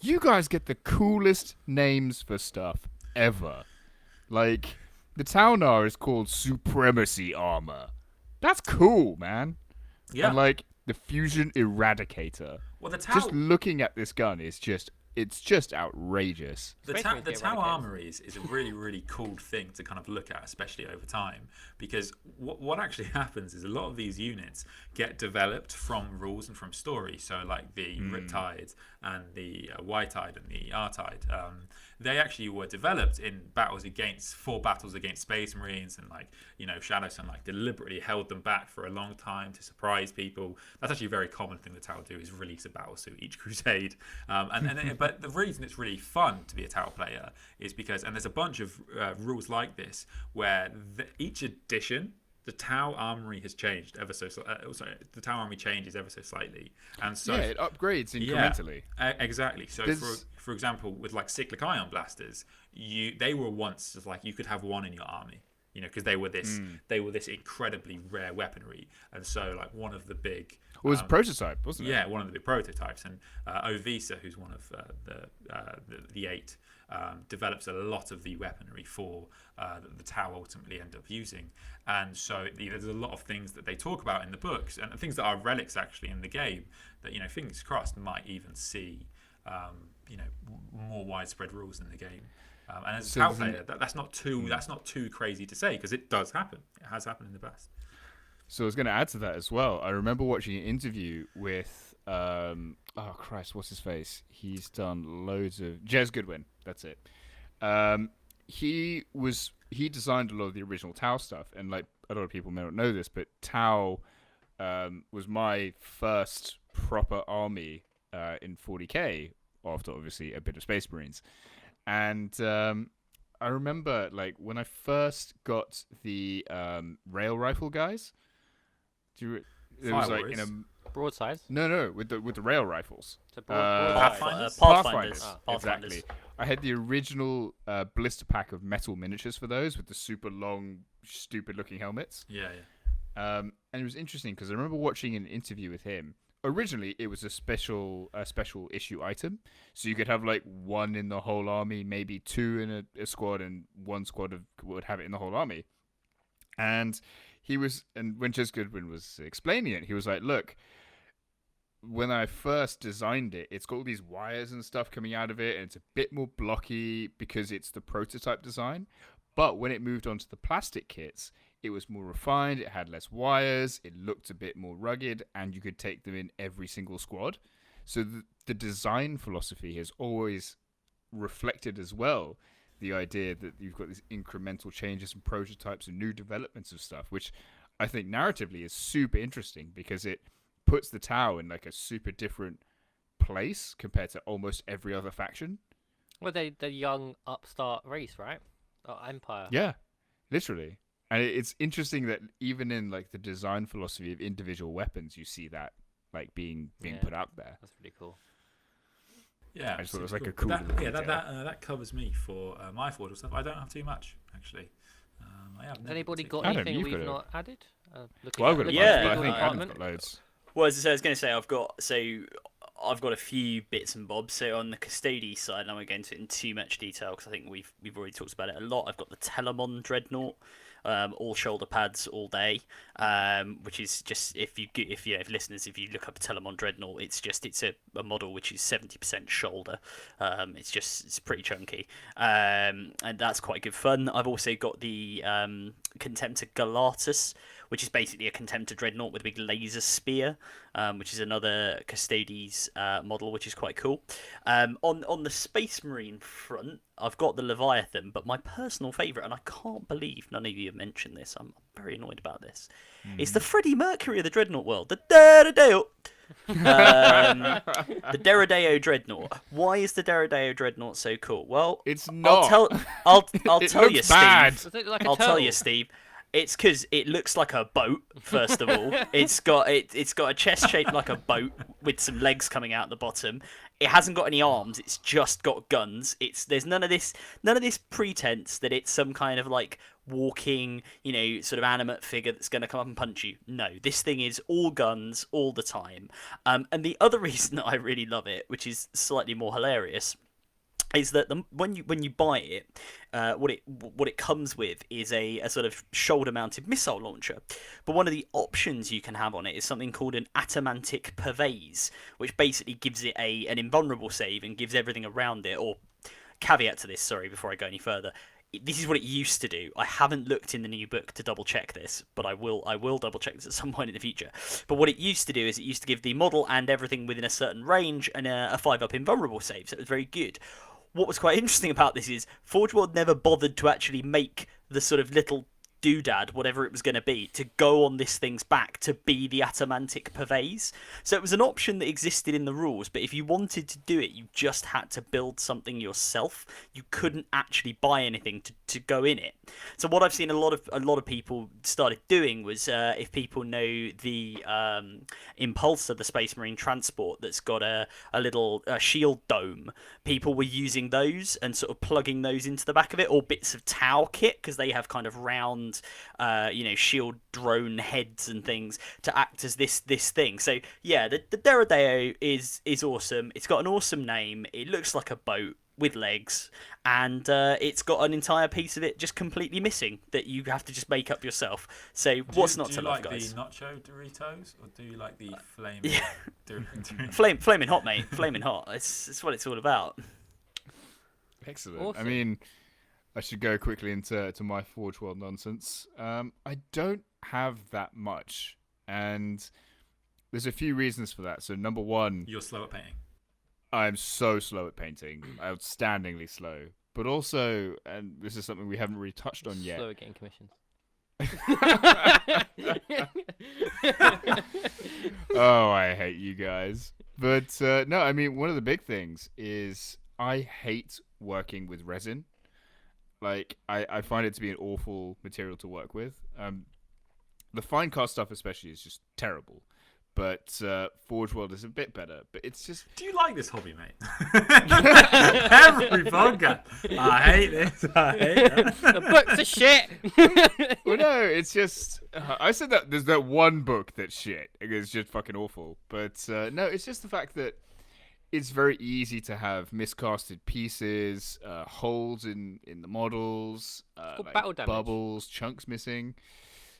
you guys get the coolest names for stuff ever. Like, the Taunar is called Supremacy Armor. That's cool, man. Yeah. And, like, the Fusion Eradicator. Well, the Tau... Just looking at this gun is just... It's just outrageous. The Tau Armory is a really, really cool thing to kind of look at, especially over time, because what actually happens is a lot of these units get developed from rules and from story. So like the Riptide and the White-Tide and the R-Tide, they actually were developed in battles against Space Marines, and like, you know, Shadowsun like deliberately held them back for a long time to surprise people. That's actually a very common thing the Tau do, is release a battlesuit each crusade, but the reason it's really fun to be a Tau player is because, and there's a bunch of rules like this where each edition, the Tau Armory has changed ever so. The Tau Armory changes ever so slightly, and so it upgrades incrementally. Yeah, exactly. So for example, with like cyclic ion blasters, they were once just like you could have one in your army, you know, because they were this incredibly rare weaponry, and so like one of the big. It was a prototype, wasn't it? Yeah, one of the big prototypes, and Ovisa, who's one of the 8, develops a lot of the weaponry for the Tau ultimately end up using. And so there's a lot of things that they talk about in the books, and things that are relics actually in the game that, you know, fingers crossed might even see, you know, more widespread rules in the game. And as a Tau player, that's not too crazy to say, because it does happen. It has happened in the past. So I was going to add to that as well. I remember watching an interview with, oh Christ, what's his face? He's done loads of Jez Goodwin. That's it. He designed a lot of the original Tau stuff, and like a lot of people may not know this, but Tau was my first proper army in 40k, after obviously a bit of Space Marines, and I remember like when I first got the rail rifle guys. It was like in a broadside. No, with the rail rifles. Pathfinders. Exactly. I had the original blister pack of metal miniatures for those with the super long, stupid-looking helmets. Yeah. And it was interesting because I remember watching an interview with him. Originally, it was a special issue item, so you could have like one in the whole army, maybe 2 in a squad, and one squad would have it in the whole army. And when Jez Goodwin was explaining it, he was like, look, when I first designed it, it's got all these wires and stuff coming out of it, and it's a bit more blocky because it's the prototype design. But when it moved on to the plastic kits, it was more refined, it had less wires, it looked a bit more rugged, and you could take them in every single squad. So the design philosophy has always reflected as well the idea that you've got these incremental changes and prototypes and new developments of stuff, which I think narratively is super interesting because it puts the Tau in like a super different place compared to almost every other faction. Well, they're young upstart race, right? Empire. Yeah, literally. And it's interesting that even in like the design philosophy of individual weapons, you see that like being put out there. That's really cool. Yeah, I just thought it was super like a cool. cool. But that covers me for my Forgeable stuff. I don't have too much actually. Has anybody got Adam, anything you've we've got not added? Well, I've got a bunch, Yeah. but I legal think Adam's department. got loads. Well, as I was going to say, I've got a few bits and bobs. So on the Custody side, I won't go into it in too much detail because I think we've already talked about it a lot. I've got the Telemon Dreadnought, all shoulder pads all day, which is just if listeners, if you look up Telemon Dreadnought, it's a model which is 70% shoulder. It's pretty chunky, and that's quite good fun. I've also got the Contemptor Galatus, which is basically a Contemptor Dreadnought with a big laser spear, which is another Custodes model, which is quite cool. On the Space Marine front, I've got the Leviathan, but my personal favourite, and I can't believe none of you have mentioned this, I'm very annoyed about this, is the Freddie Mercury of the Dreadnought world, the Deredeo. The Deredeo Dreadnought. Why is the Deredeo Dreadnought so cool? Well, It's not. I'll It tell you, looks bad. Steve. Does it look like a I'll tell turtle? you, Steve. It's because it looks like a boat. First of all, it's got a chest shaped like a boat with some legs coming out the bottom. It hasn't got any arms. It's just got guns. There's none of this pretense that it's some kind of like walking, sort of animate figure that's going to come up and punch you. No, this thing is all guns all the time. And the other reason that I really love it, which is slightly more hilarious, is that when you buy it, what it comes with is a sort of shoulder-mounted missile launcher. But one of the options you can have on it is something called an Atomantic Pervase, which basically gives it an invulnerable save and gives everything around it. Or caveat to this, sorry, before I go any further. This is what it used to do. I haven't looked in the new book to double check this, but I will double check this at some point in the future. But what it used to do is it used to give the model and everything within a certain range and a 5-up invulnerable save, so it was very good. What was quite interesting about this is Forge World never bothered to actually make the sort of little doodad, whatever it was going to be, to go on this thing's back to be the Atomantic Pervase. So it was an option that existed in the rules, but if you wanted to do it, you just had to build something yourself. You couldn't actually buy anything to go in it. So what I've seen a lot of people started doing was, if people know the Impulsor, the Space Marine transport that's got a little shield dome, people were using those and sort of plugging those into the back of it, or bits of Tau kit, because they have kind of round shield drone heads and things to act as this thing. So yeah, the Deredeo is awesome. It's got an awesome name. It looks like a boat with legs, and it's got an entire piece of it just completely missing that you have to just make up yourself. So what's not to love, guys? Do you like the nacho Doritos, or do you like the flaming Doritos? Flaming hot, mate. Flaming hot. It's what it's all about. Excellent. Awesome. I mean, I should go quickly into my Forge World nonsense. I don't have that much, and there's a few reasons for that. So number one, You're slow at painting. I'm so slow at painting, outstandingly slow. But also, and this is something we haven't really touched on yet. Slow at getting commissions. Oh, I hate you guys. But no, I mean, one of the big things is I hate working with resin. Like, I find it to be an awful material to work with. The fine cast stuff especially is just terrible. But Forge World is a bit better. But it's just... Do you like this hobby, mate? Every podcast. I hate this. I hate that. The books are shit. Well, no, it's just... I said that there's that one book that's shit. It's just fucking awful. But no, it's just the fact that it's very easy to have miscasted pieces, holes in the models, battle damage. bubbles, chunks missing.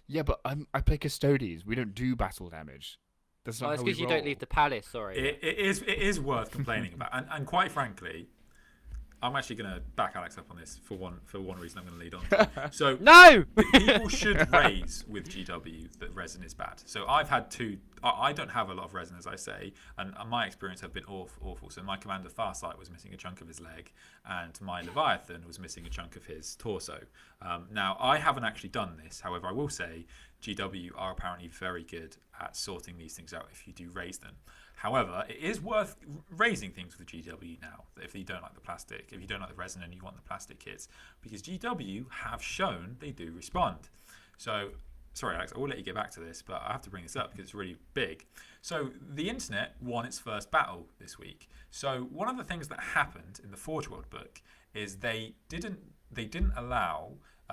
Yeah, but I play Custodes. We don't do battle damage. That's not It's how we because you roll. don't leave the palace. Sorry. It is worth complaining about, and quite frankly, I'm actually going to back Alex up on this for one reason. I'm going to lead on to. So No. people should raise with GW that resin is bad. So I've had two. I don't have a lot of resin, as I say, and my experience have been awful. So my Commander Farsight was missing a chunk of his leg, and my Leviathan was missing a chunk of his torso. Now I haven't actually done this. However, I will say GW are apparently very good at sorting these things out if you do raise them. However, it is worth raising things with GW now, if you don't like the plastic, if you don't like the resin and you want the plastic kits, because GW have shown they do respond. So sorry, Alex, I will let you get back to this, but I have to bring this up because it's really big. So the internet won its first battle this week. So one of the things that happened in the Forge World book is they didn't allow.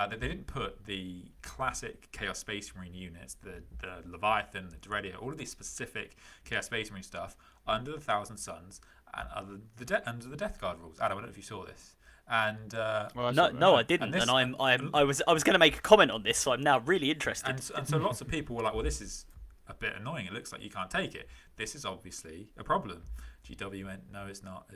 They didn't put the classic Chaos Space Marine units, the Leviathan, the Dreadia, all of these specific Chaos Space Marine stuff under the Thousand Suns and under the Death Guard rules. Adam, I don't know if you saw this. And no, I didn't. And I was going to make a comment on this, so I'm now really interested. And so lots of people were like, "Well, this is a bit annoying. It looks like you can't take it. This is obviously a problem." GW went, "No, it's not.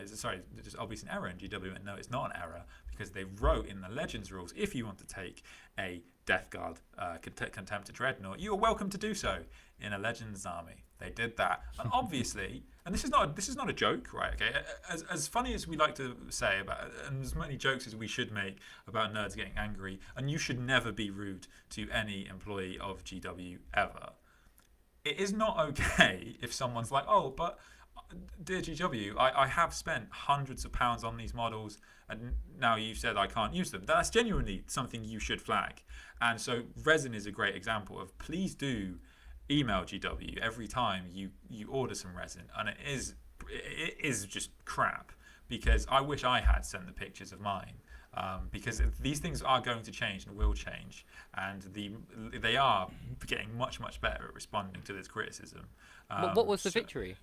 Sorry, it's obviously an error." And GW went, "No, it's not an error because they wrote in the Legends rules if you want to take a Death Guard Contemptor Dreadnought, you are welcome to do so in a Legends army." They did that, and obviously, and this is not a joke, right? Okay, as funny as we like to say about, and as many jokes as we should make about nerds getting angry, and you should never be rude to any employee of GW ever. It is not okay if someone's like, "Oh, but dear GW, I have spent hundreds of pounds on these models, and now you've said I can't use them." That's genuinely something you should flag. And so resin is a great example of, please do email GW every time you order some resin, and it is just crap, because I wish I had sent the pictures of mine, because these things are going to change and will change, and they are getting much better at responding to this criticism. What was the victory?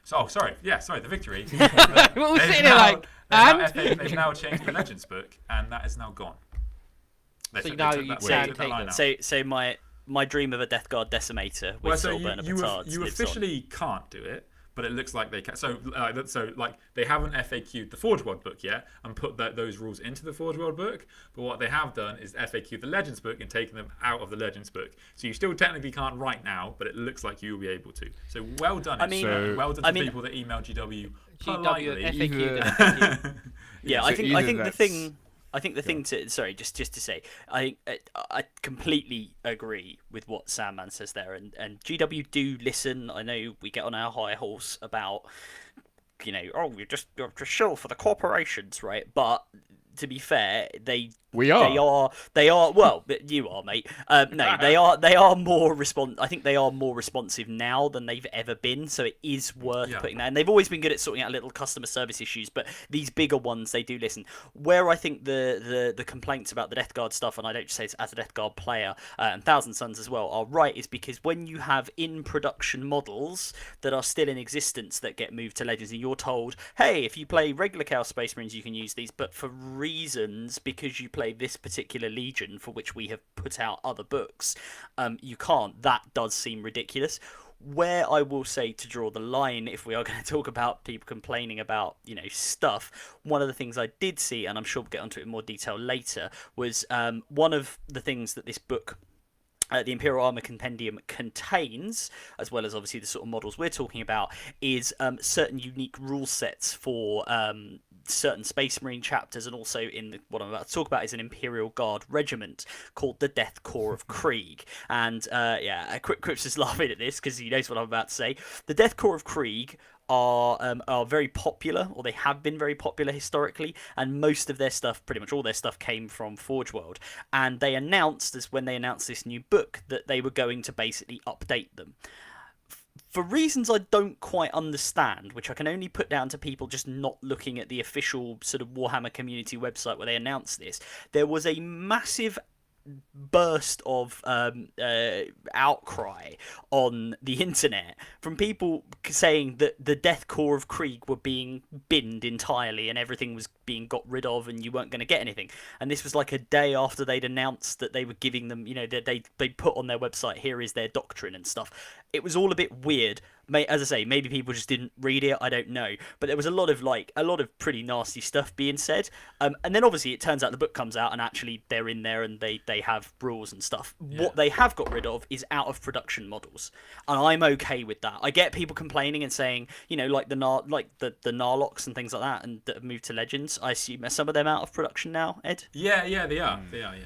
So, the victory. What was sitting there like, and? They've now changed the Legends book, and that is now gone. So my dream of a Death Guard Decimator with Soulburner Petards. You officially can't do it, but it looks like they can. So they haven't FAQ'd the Forge World book yet and put those rules into the Forge World book. But what they have done is FAQ'd the Legends book and taken them out of the Legends book. So you still technically can't right now, but it looks like you will be able to. So well done. Well done to people that emailed GW politely. FAQ'd. Yeah, I think the thing. I think the thing to just to say, I completely agree with what Sandman says there, and GW do listen. I know we get on our high horse about, you're just shill for the corporations, right? But to be fair, they are well, you are, mate. No, they are more I think they are more responsive now than they've ever been. So it is worth putting that. And they've always been good at sorting out little customer service issues, but these bigger ones, they do listen. Where I think the complaints about the Death Guard stuff, and I don't just say this as a Death Guard player, and Thousand Suns as well, are right, is because when you have in production models that are still in existence that get moved to Legends, and you're told, hey, if you play regular Chaos Space Marines, you can use these, but for reasons, because you play this particular legion for which we have put out other books, you can't. That does seem ridiculous. Where I will say to draw the line, if we are going to talk about people complaining about stuff, one of the things I did see, and I'm sure we'll get onto it in more detail later, was one of the things that this book, the Imperial Armour Compendium, contains, as well as obviously the sort of models we're talking about, is certain unique rule sets for certain Space Marine chapters, and also what I'm about to talk about is an Imperial Guard regiment called the Death Corps of Krieg. And Crips is laughing at this because he knows what I'm about to say. The Death Corps of Krieg are very popular, or they have been very popular historically, and most of their stuff, pretty much all their stuff, came from Forge World. And they announced, when they announced this new book, that they were going to basically update them. For reasons I don't quite understand, which I can only put down to people just not looking at the official sort of Warhammer community website where they announced this, there was a massive burst of outcry on the internet from people saying that the Death Corps of Krieg were being binned entirely and everything was being got rid of and you weren't going to get anything. And this was like a day after they'd announced that they were giving them, that they put on their website, here is their doctrine and stuff. It was all a bit weird. As I say, maybe people just didn't read it, I don't know. But there was a lot of pretty nasty stuff being said. And then obviously it turns out the book comes out and actually they're in there and they have rules and stuff. Yeah. What they have got rid of is out of production models. And I'm okay with that. I get people complaining and saying, like the Narlocks and things like that, and that have moved to Legends. I assume are some of them out of production now, Ed? Yeah, they are. They are, yeah.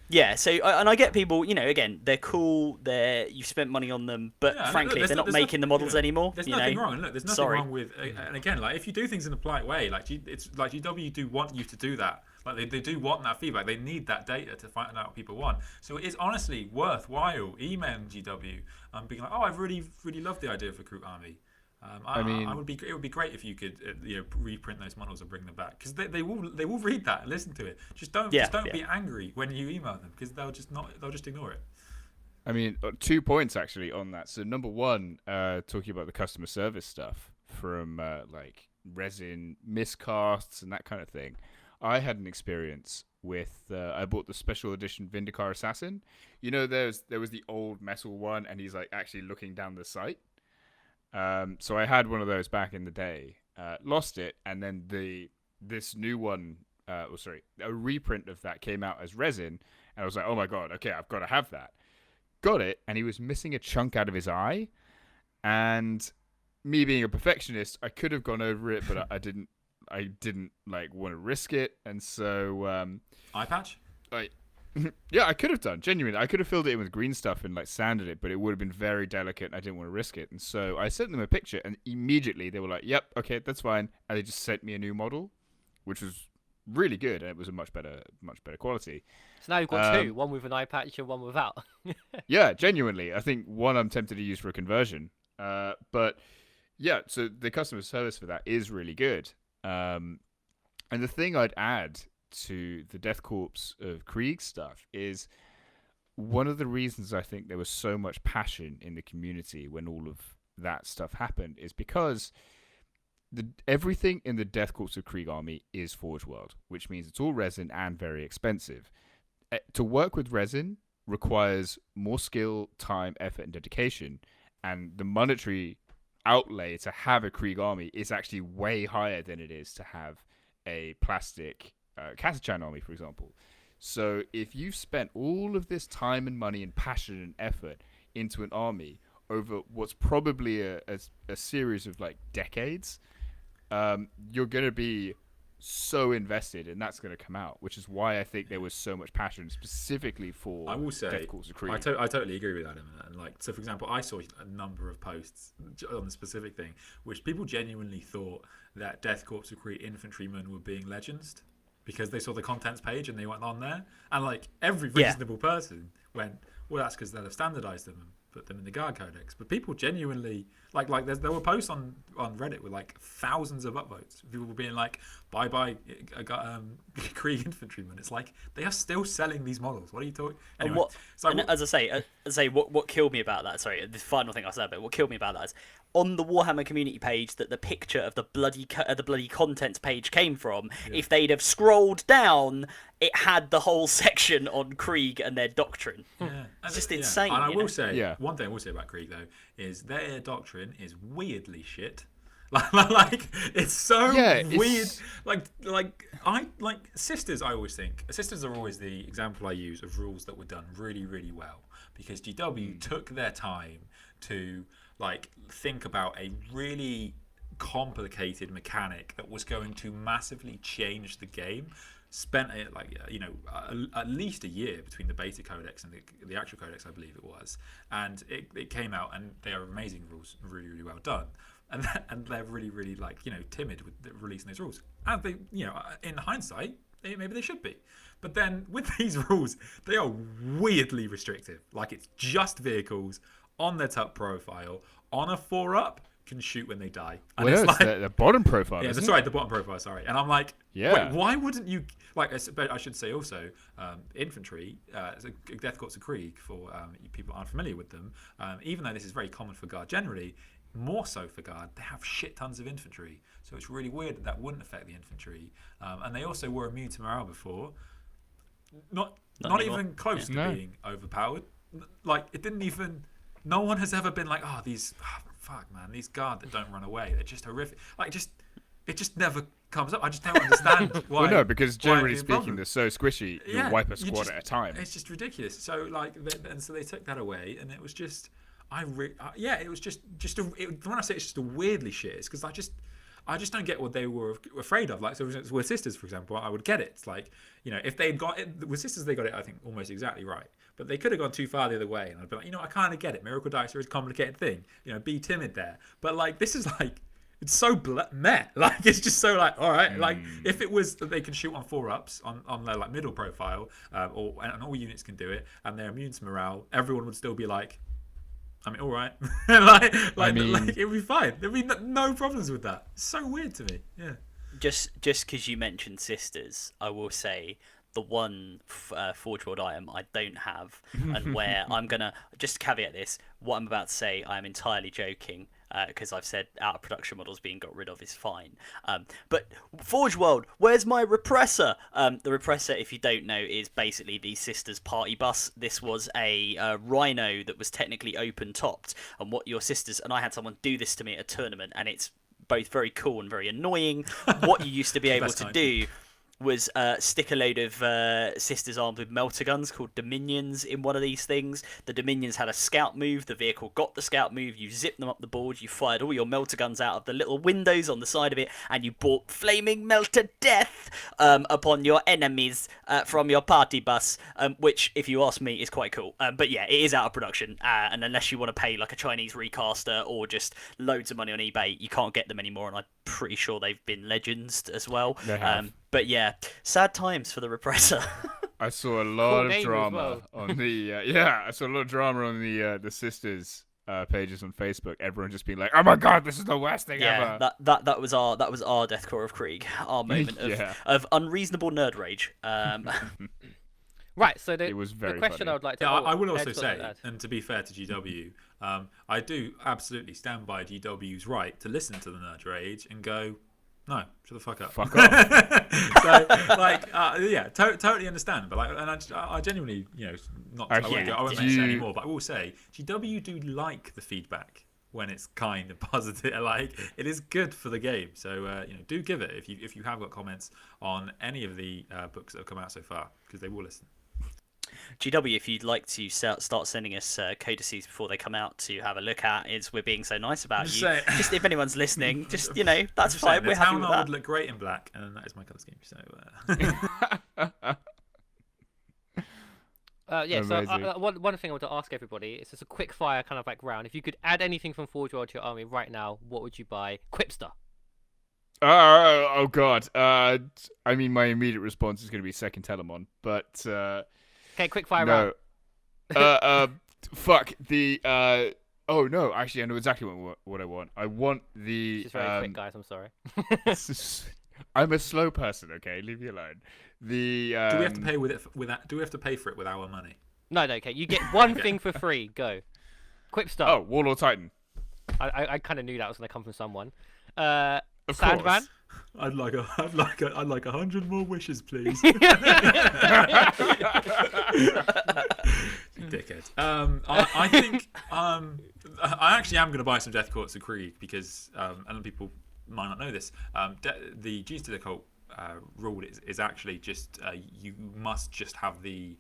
Yeah, so, and I get people, again, they're cool, you've spent money on them, but frankly, they're not making the models anymore. There's nothing wrong. Look, there's nothing wrong with, and again, like if you do things in a polite way, like it's like GW do want you to do that. Like they do want that feedback. They need that data to find out what people want. So it is honestly worthwhile emailing GW and being like, oh, I've really loved the idea of a Kroot army. It would be great if you could reprint those models and bring them back, because they will read that and listen to it. Just don't be angry when you email them, because they'll just ignore it. I mean, 2 points actually on that. So number one, talking about the customer service stuff from like resin miscasts and that kind of thing. I had an experience with I bought the special edition Vindicar Assassin. You know, there was the old metal one, and he's like actually looking down the sight. So I had one of those back in the day. Lost it, and then this new one, a reprint of that came out as resin, and I was like, oh my god, okay, I've got to have that. Got it, and he was missing a chunk out of his eye, and me being a perfectionist, I could have gone over it, but I didn't like want to risk it, and so eye patch. Yeah, I could have done, genuinely. I could have filled it in with green stuff and like sanded it, but it would have been very delicate, and I didn't want to risk it. And so I sent them a picture, and immediately they were like, "Yep, okay, that's fine," and they just sent me a new model, which was really good, and it was a much better quality. So now you've got two, one with an eye patch and one without. Yeah, genuinely. I think one I'm tempted to use for a conversion. But yeah, so the customer service for that is really good. And the thing I'd add to the Death Corps of Krieg stuff is one of the reasons I think there was so much passion in the community when all of that stuff happened is because everything in the Death Corps of Krieg army is Forge World, which means it's all resin and very expensive. To work with resin requires more skill, time, effort, and dedication, and the monetary outlay to have a Krieg army is actually way higher than it is to have a plastic Katachan army, for example. So if you've spent all of this time and money and passion and effort into an army over what's probably a series of like decades, you're going to be so invested, and that's going to come out, which is why I think there was so much passion specifically for I will say, Death Corps of Krieg. I totally agree with that. And like, so for example, I saw a number of posts on the specific thing, which people genuinely thought that Death Corps of Krieg infantrymen were being legends, because they saw the contents page and they went on there, and like every reasonable person went, well, that's because they'll have standardized them and put them in the guard codex. But people genuinely like there were posts on Reddit with like thousands of upvotes. People were being like, bye Krieg infantrymen. It's like they are still selling these models. What are you talking? Anyway, as I say, what killed me about that? Sorry, the final thing I said, but what killed me about that is on the Warhammer community page that the picture of the bloody contents page came from. Yeah. If they'd have scrolled down, it had the whole section on Krieg and their doctrine. Yeah. It's just insane. And I will say, one thing I will say about Krieg though is their doctrine is weirdly shit. Like it's so weird. Like Sisters. I always think Sisters are always the example I use of rules that were done really, really well, because GW took their time to like think about a really complicated mechanic that was going to massively change the game. Spent it at least a year between the beta codex and the actual codex, I believe it was, and it came out, and they are amazing rules, really, really well done. And they're really, really timid with releasing those rules. And they, in hindsight, maybe they should be. But then with these rules, they are weirdly restrictive. Like it's just vehicles on their top profile, on a 4-up, can shoot when they die. And it's like the bottom profile. Yeah, that's right, the bottom profile. Sorry, and I'm like, wait, why wouldn't you? Like, I should say also, infantry, Death Corps of Krieg for people aren't familiar with them. Even though this is very common for Guard generally, more so for Guard, they have shit tons of infantry. So it's really weird that wouldn't affect the infantry. And they also were immune to morale before. Not even close to being overpowered. Like it didn't even. No one has ever been like, these Guard that don't run away, they're just horrific. Like it just never comes up. I just don't understand why. Well, no, because generally speaking, they're so swishy. You wipe a squad at a time. It's just ridiculous. So so they took that away, and it was just. It was just when I say it's just a weirdly shit, it's because I just don't get what they were afraid of. Like, so with Sisters, for example, I would get it. It's like, if they'd got it, with Sisters, they got it, I think, almost exactly right. But they could have gone too far the other way, and I'd be like, I kind of get it. Miracle Dice are a complicated thing. Be timid there. But, like, this is like, It's so meh. Like, it's just so like, all right. Like, if it was that they can shoot on 4-ups on their like middle profile, and all units can do it, and they're immune to morale, everyone would still be like, I mean, all right. like it would be fine. There'd be no problems with that. It's so weird to me. Yeah. Just because you mentioned sisters, I will say the one Forge World item I don't have, and where I'm gonna just caveat this, what I'm about to say, I am entirely joking, because I've said out of production models being got rid of is fine. But Forge World, where's my repressor? The repressor, if you don't know, is basically the sisters party bus. This was a rhino that was technically open topped, and what your sisters and I had someone do this to me at a tournament, and it's both very cool and very annoying. What you used to be able to do was stick a load of sisters armed with melter guns called Dominions in one of these things. The Dominions had a scout move. The vehicle got the scout move. You zipped them up the board. You fired all your melter guns out of the little windows on the side of it, and you brought flaming melter death upon your enemies from your party bus, which, if you ask me, is quite cool. But yeah, it is out of production, and unless you want to pay like a Chinese recaster or just loads of money on eBay, you can't get them anymore, and I'm pretty sure they've been legends as well. They have. But yeah, sad times for the repressor. I saw a lot Cool of drama well. on the I saw a lot of drama on the sisters pages on Facebook. Everyone just being like, "Oh my god, this is the worst thing ever." that was our Deathcore of Krieg, our moment of unreasonable nerd rage. Right, so it was very the question funny. I would like to... I will also Ed's got say, that. and to be fair to GW, I do absolutely stand by GW's right to listen to the nerd rage and go, no, shut the fuck up. Fuck off. So, like, yeah, totally understand. But like, and I genuinely, not. Actually, I won't mention it anymore. But I will say, GW do like the feedback when it's kind and positive. Like, it is good for the game. So, do give it if you have got comments on any of the books that have come out so far, because they will listen. GW, if you'd like to start sending us codices before they come out to have a look at, we're being so nice about you. Just if anyone's listening, just that's fine. We're happy with that. Would look great in black, and that is my colour scheme. So. So one thing I want to ask everybody is just a quick fire kind of like round. If you could add anything from Forge World to your army right now, what would you buy? Quipster. Oh god. I mean, my immediate response is going to be second Telemon, but. Okay, quick fire round. Fuck the. Oh no, actually, I know exactly what I want. I want the. It's very quick, guys. I'm sorry. I'm a slow person. Okay, leave me alone. The. Do we have to pay Do we have to pay for it with our money? No. Okay, you get one thing for free. Go. Quipster. Oh, Warlord Titan. I kind of knew that was going to come from someone. Of Sandman. course. I'd like 100 more wishes, please. Dickhead. I think I actually am going to buy some Death Courts of Krieg because and people might not know this. The G's to the Cult rule is actually just you must just have the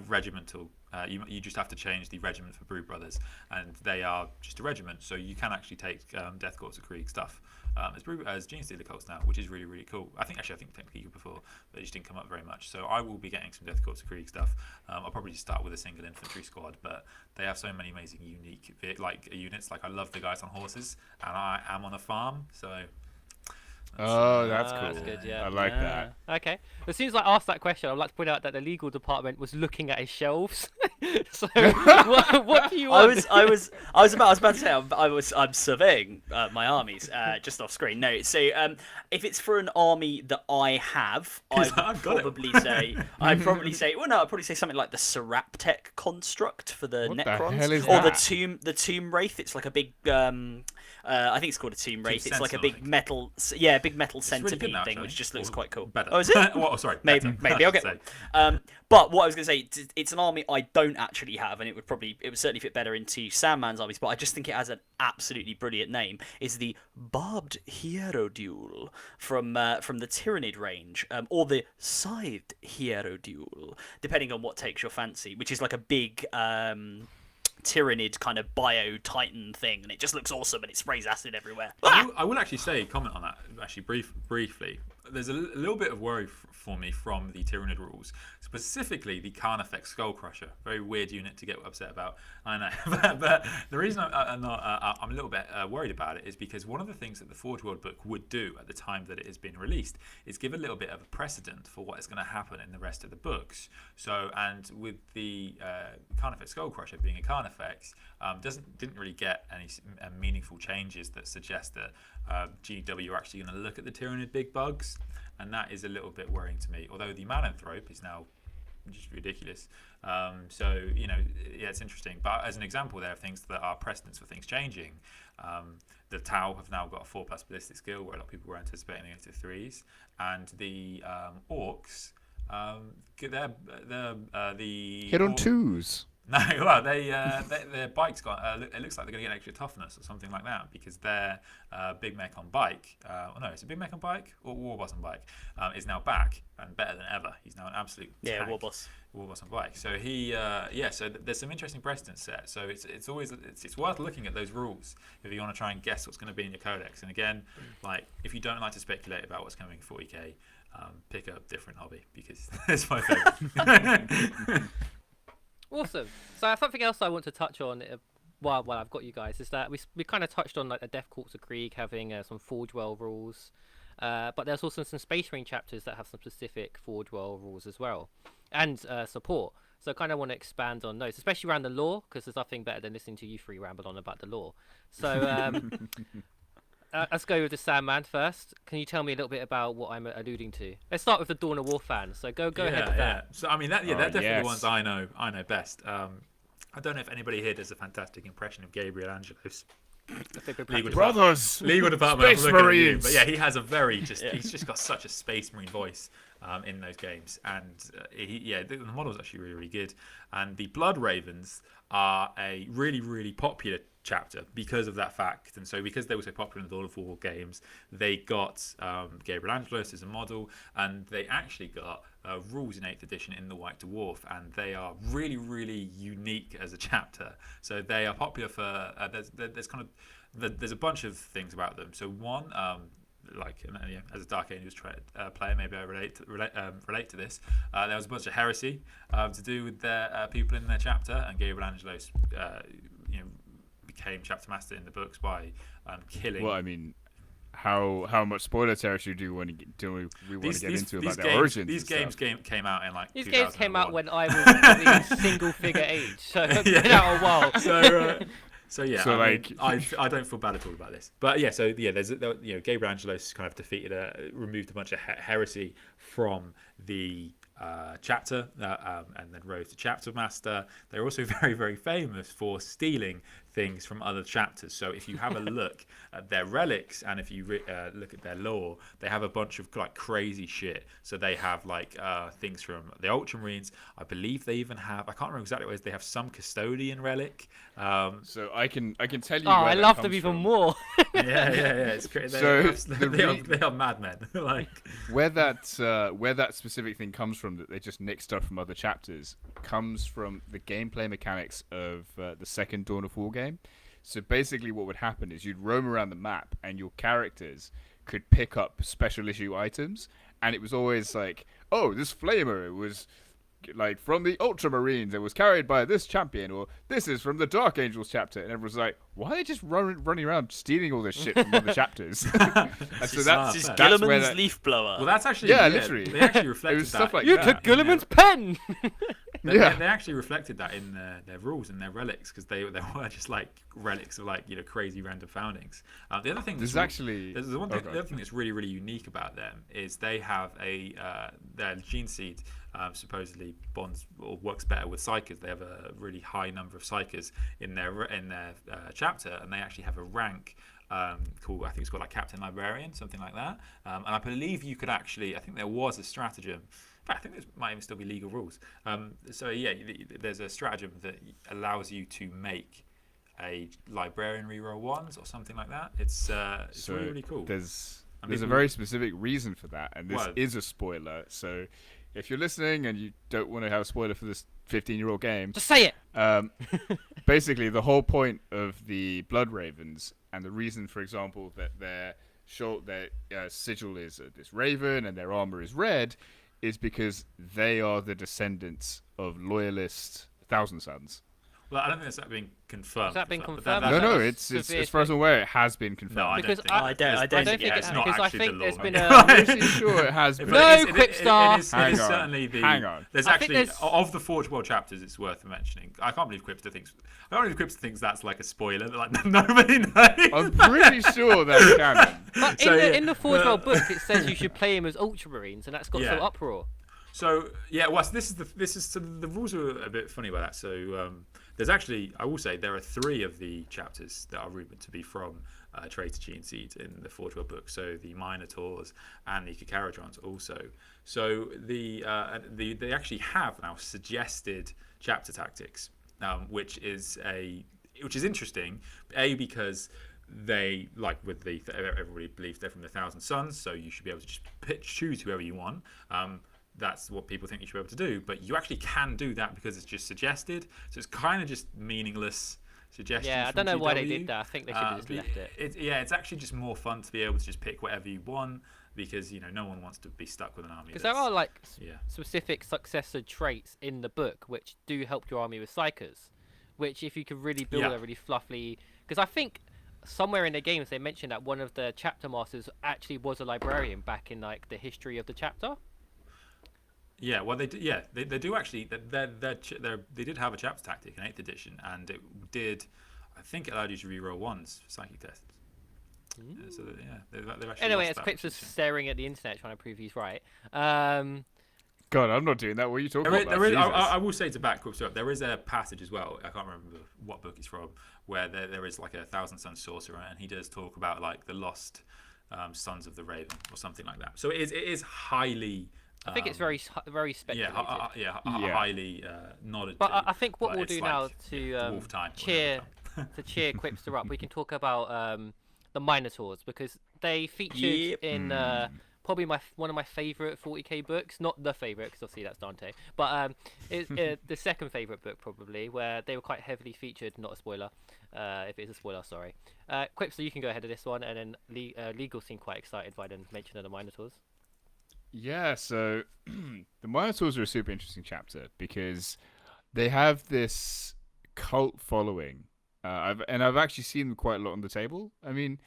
regimental. You just have to change the regiment for Brood Brothers, and they are just a regiment, so you can actually take Death Courts of Krieg stuff as Gene Stealer Cults now, which is really, really cool. I think technically before, but it just didn't come up very much. So I will be getting some Death Courts of Krieg stuff. I'll probably just start with a single infantry squad, but they have so many amazing unique units. Like, I love the guys on horses, and I am on a farm, so. That's cool. That's good, yeah. I like that. Okay. As soon as I asked that question, I'd like to point out that the legal department was looking at his shelves. So, what do you want? I was about to say I'm surveying my armies just off screen. No, so if it's for an army that I have, I'd probably say I'd probably say something like the Seraptech construct for the What Necrons, the hell is or that? the Tomb Wraith. It's like a big I think it's called a Tomb Wraith. It's like a big metal, big metal centipede now, thing, which just looks quite cool. Better. Oh, is it? Well, sorry. Maybe I'll get one. But what I was going to say, it's an army I don't actually have, and it would certainly fit better into Sandman's armies. But I just think it has an absolutely brilliant name. Is the Barbed Hierodule from the Tyrannid range, or the Scythed Hierodule, depending on what takes your fancy. Which is like a big Tyrannid kind of bio-titan thing, and it just looks awesome, and it sprays acid everywhere. I will actually comment on that briefly. there's a little bit of worry for me from the Tyrannid rules, specifically the Carnifex Skull Crusher. Very weird unit to get upset about, I know. but the reason I'm a little bit worried about it is because one of the things that the Forge World book would do at the time that it has been released is give a little bit of a precedent for what is going to happen in the rest of the books. So, and with the Carnifex Skull Crusher being a Carnifex, didn't really get any meaningful changes that suggest that GW are actually going to look at the Tyrannid big bugs, and that is a little bit worrying to me. Although the Mananthrope is now just ridiculous, so it's interesting. But as an example, there are things that are precedents for things changing. The Tau have now got a 4+ ballistic skill, where a lot of people were anticipating they go to 3s, and the Orcs, they're the hit on 2s. No, well, their bike's got. It looks like they're going to get extra toughness or something like that, because their big mech on bike. It's a big mech on bike or Warboss on bike is now back and better than ever. He's now an absolute tank. Warboss on bike. So so there's some interesting precedents set. So it's always worth looking at those rules if you want to try and guess what's going to be in your codex. And again, like, if you don't like to speculate about what's coming in 40k, pick a different hobby, because it's my favorite. Awesome. So something else I want to touch on while I've got you guys is that we kind of touched on like the Death Courts of Krieg having some Forge World rules, but there's also some Space Marine chapters that have some specific Forge World rules as well, and support. So I kind of want to expand on those, especially around the lore, because there's nothing better than listening to you three ramble on about the lore. So let's go with the Sandman first. Can you tell me a little bit about what I'm alluding to? Let's start with the Dawn of War fans. So go ahead with that. So I mean, they're definitely the ones I know best. I don't know if anybody here does a fantastic impression of Gabriel Angelos. Brothers, legal department. Space Marines. But yeah, he has a very he's just got such a Space Marine voice in those games, and the model is actually really, really good. And the Blood Ravens are a really, really popular chapter because of that fact, and so because they were so popular in the Dawn of War games, they got Gabriel Angelos as a model, and they actually got rules in 8th edition in the White Dwarf, and they are really, really unique as a chapter. So they are popular for there's a bunch of things about them. So one, as a Dark Angels player, maybe I relate to this. There was a bunch of heresy to do with their people in their chapter, and Gabriel Angelos became chapter master in the books by killing. Well, I mean, how much spoiler territory do we want to get into about their origins? These games came out in like. These games came out when I was probably single figure age, so it's been out a while. I don't feel bad at all about this. But there's Gabriel Angelos kind of removed a bunch of heresy from the chapter, and then rose to chapter master. They're also very, very famous for stealing things from other chapters. So if you have a look at their relics, and if you look at their lore, they have a bunch of like crazy shit. So they have like things from the Ultramarines. I believe they even have, I can't remember exactly what it is, they have some custodian relic. So I can tell you. I love them even more. yeah, it's crazy. They are madmen. Like where that specific thing comes from, that they just nick stuff from other chapters, comes from the gameplay mechanics of the second Dawn of War game. So basically what would happen is you'd roam around the map and your characters could pick up special issue items, and it was always like, oh, this flamer was like from the Ultramarines, it was carried by this champion, or this is from the Dark Angels chapter, and everyone's like, why are they just running around stealing all this shit from other chapters? And so that's Gilliman's leaf blower. Well, that's actually literally they actually reflected was stuff that. like you that. took Gilliman's pen. They actually reflected that in their rules and their relics, because they were just like relics of like crazy random foundings. The other thing the other thing that's really, really unique about them is they have their gene seed supposedly bonds or works better with psychers. They have a really high number of psychers in their chapter, and they actually have a rank called, I think it's called like Captain Librarian, something like that. And I believe you could actually, I think there was a stratagem. I think there might even still be legal rules. There's a stratagem that allows you to make a librarian reroll ones or something like that. It's really, really cool. There's a very specific reason for that, and this is a spoiler. So if you're listening and you don't want to have a spoiler for this 15-year-old game, just say it. Basically, the whole point of the Blood Ravens, and the reason, for example, that their their sigil is this raven and their armor is red, is because they are the descendants of loyalist Thousand Sons. Well, I don't think that's been confirmed. Has that been but confirmed? No, it's as far as I'm aware, it has been confirmed. No, I Because don't think think it's it not has, because I actually think the there's law. been I'm a. pretty sure it has been. No, Quipstar! It is certainly the. Hang on. There's I think actually there's- of the Forge World chapters. It's worth mentioning. I can't believe Quipster thinks that's like a spoiler. Like nobody knows. I'm pretty sure that's canon. But So, in the Forge World book, it says you should play him as Ultramarines, and that's got Yeah. some uproar. So yeah, well, so the rules are a bit funny about that. So there's actually, I will say, there are 3 of the chapters that are rumored to be from Traitor Gene Seed in the Forge World book. So the Minotaurs and the Kikaratrons also. So they actually have now suggested chapter tactics, which is interesting. Because they, like with everybody believes they're from the Thousand Sons, so you should be able to just choose whoever you want. That's what people think you should be able to do, but you actually can do that because it's just suggested. So it's kind of just meaningless suggestions. Yeah, I from don't know why they GW. did that. I think they should have just left it. It's actually just more fun to be able to just pick whatever you want, because no one wants to be stuck with an army. Because there are like yeah. specific successor traits in the book which do help your army with psychers, which if you could really build Yeah. a really fluffy. Because I think somewhere in the games they mentioned that one of the chapter masters actually was a librarian back in like the history of the chapter. Yeah, well, they do actually. They did have a chapter tactic in 8th edition, and it did. I think it allowed you to reroll ones for psychic tests. So they've actually. Anyway, lost as that Quips was position. staring at the internet trying to prove he's right. God, I'm not doing that. What are you talking about? There is, Jesus. I will say to back Quips up, there is a passage as well. I can't remember what book it's from, where there is like a Thousand Sun sorcerer, and he does talk about like the lost sons of the Raven or something like that. So it is highly. I think it's very speculative. Highly nodded. But to, I think what but we'll it's do like now to Wolf Time, cheer Quipster up, we can talk about the Minotaurs, because they featured in probably one of my favourite 40k books. Not the favourite, because obviously that's Dante, but it's the second favourite book probably, where they were quite heavily featured. Not a spoiler. If it is a spoiler, sorry. Quipster, you can go ahead of this one, and then Legal seemed quite excited by the mention of the Minotaurs. Yeah, so the Minotaurs are a super interesting chapter because they have this cult following. I've actually seen them quite a lot on the table. I mean,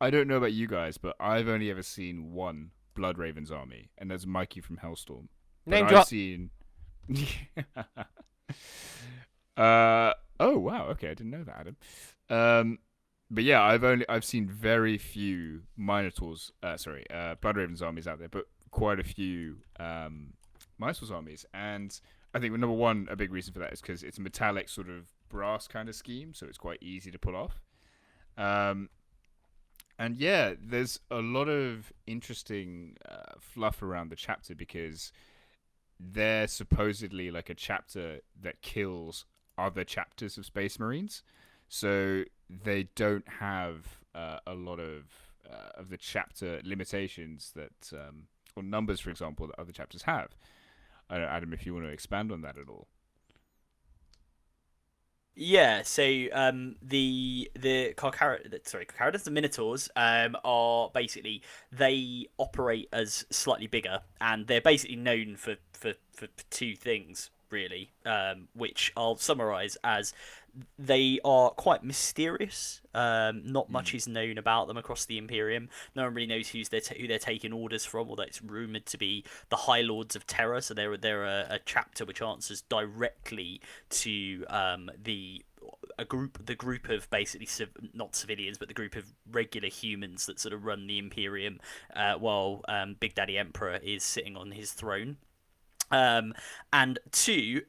I don't know about you guys, but I've only ever seen one Blood Raven's army, and that's Mikey from Hellstorm. Name But drop. I've seen. Oh wow, okay, I didn't know that, Adam. But yeah, I've seen very few Minotaurs. Blood Raven's armies out there, but quite a few Minotaurs armies. And I think number one, a big reason for that is because it's a metallic sort of brass kind of scheme, so it's quite easy to pull off. And yeah, there's a lot of interesting fluff around the chapter because they're supposedly like a chapter that kills other chapters of Space Marines. So they don't have a lot of the chapter limitations that, or numbers, for example, that other chapters have. I don't know, Adam, if you want to expand on that at all. Yeah, so the Carcharodons, the Minotaurs, are basically, they operate as slightly bigger, and they're basically known for 2 things really, which I'll summarise as they are quite mysterious. Not much is known about them across the Imperium. No one really knows who they're taking orders from, although it's rumoured to be the High Lords of Terror. So they're a chapter which answers directly to the group of basically not civilians, but the group of regular humans that sort of run the Imperium, while Big Daddy Emperor is sitting on his throne. And 2,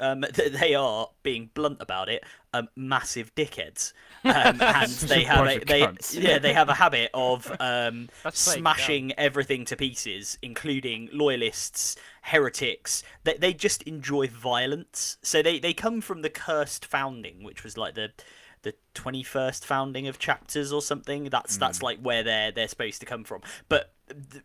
they are, being blunt about it, massive dickheads, and they have a habit of smashing everything to pieces, including loyalists, heretics. They just enjoy violence. So they come from the cursed founding, which was like the 21st founding of chapters or something. That's like where they're supposed to come from. But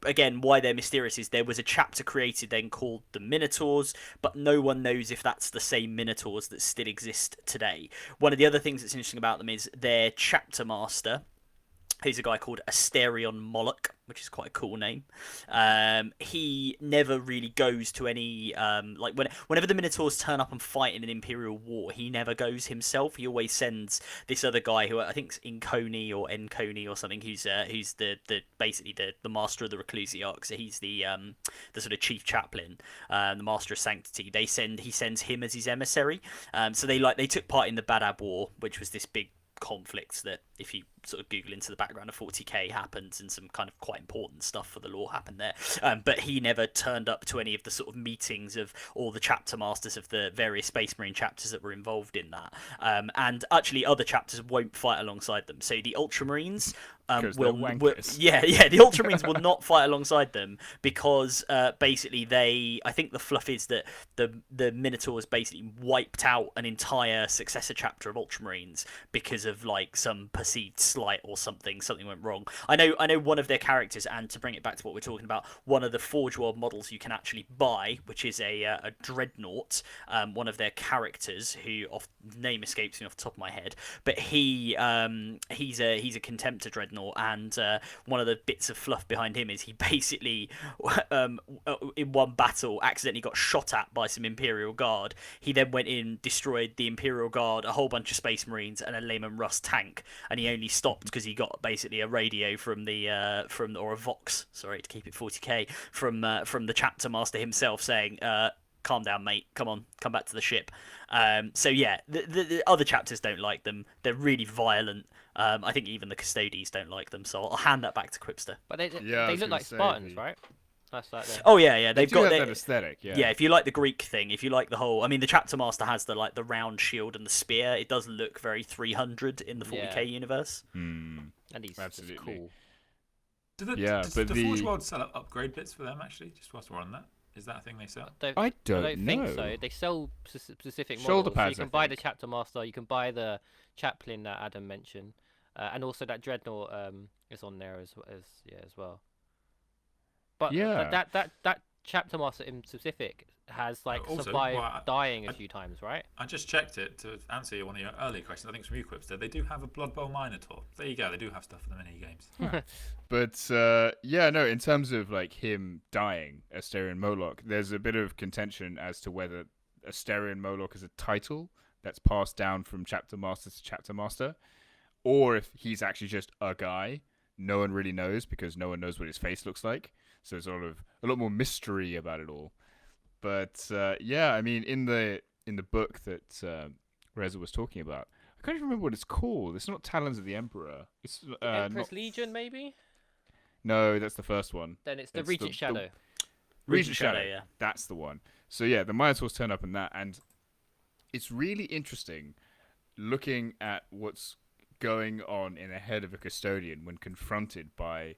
again, why they're mysterious is there was a chapter created then called the Minotaurs, but no one knows if that's the same Minotaurs that still exist today. One of the other things that's interesting about them is their chapter master He's a guy called Asterion Moloch, which is quite a cool name. He never really goes to any whenever the Minotaurs turn up and fight in an Imperial war, he never goes himself. He always sends this other guy who I think's Inconi or Enconi or something, who's the basically the master of the Reclusiarch. So he's the sort of chief chaplain, the master of sanctity. He sends him as his emissary. So they took part in the Badab War, which was this big conflicts that, if you sort of Google into the background of 40k, happens, and some kind of quite important stuff for the lore happened there. But he never turned up to any of the sort of meetings of all the chapter masters of the various Space Marine chapters that were involved in that. And actually, other chapters won't fight alongside them. So the Ultramarines the Ultramarines will not fight alongside them because basically I think the fluff is that the Minotaurs basically wiped out an entire successor chapter of Ultramarines because of like some perceived slight or something went wrong. I know one of their characters, and to bring it back to what we're talking about, one of the Forge World models you can actually buy, which is a dreadnought, one of their characters who name escapes me off the top of my head, but he's a Contemptor dreadnought, and one of the bits of fluff behind him is he basically in one battle accidentally got shot at by some Imperial Guard. He then went in, destroyed the Imperial Guard, a whole bunch of Space Marines, and a Lehman Russ tank, and he only stopped because he got basically a radio from or a Vox, sorry to keep it 40k, from the chapter master himself saying, calm down, mate, come back to the ship. So yeah, the other chapters don't like them. They're really violent. I think even the Custodies don't like them, so I'll hand that back to Quipster. But they look like Spartans, right? That's like Oh yeah, they've got that aesthetic. Yeah, if you like the Greek thing, if you like the whole, I mean, the chapter master has the round shield and the spear. It does look very 300 in the 40k universe. Mm, and he's absolutely cool. Does the Forge World sell upgrade bits for them, actually? Just whilst we're on that, is that a thing they sell? I don't think know. so. They sell specific Shoulder models. pads, So you can buy the chapter master, you can buy the chaplain that Adam mentioned, and also that dreadnought is on there as well. But that chapter master in specific has survived dying a few times, right? I just checked it to answer one of your earlier questions. I think it's from you, Quipster. They do have a Blood Bowl Minotaur. There you go. They do have stuff for the mini games. But in terms of like him dying, Asterion Moloch, there's a bit of contention as to whether Asterion Moloch is a title that's passed down from chapter master to chapter master, or if he's actually just a guy. No one really knows because no one knows what his face looks like. So there's a lot more mystery about it all. But I mean, in the book that Reza was talking about, I can't even remember what it's called. It's not Talons of the Emperor. It's Empress Legion, maybe. No, that's the first one. Then it's the Regent Shadow. Regent Shadow, yeah, that's the one. So yeah, the Minotaurs turn up in that, and it's really interesting looking at what's going on in the head of a custodian when confronted by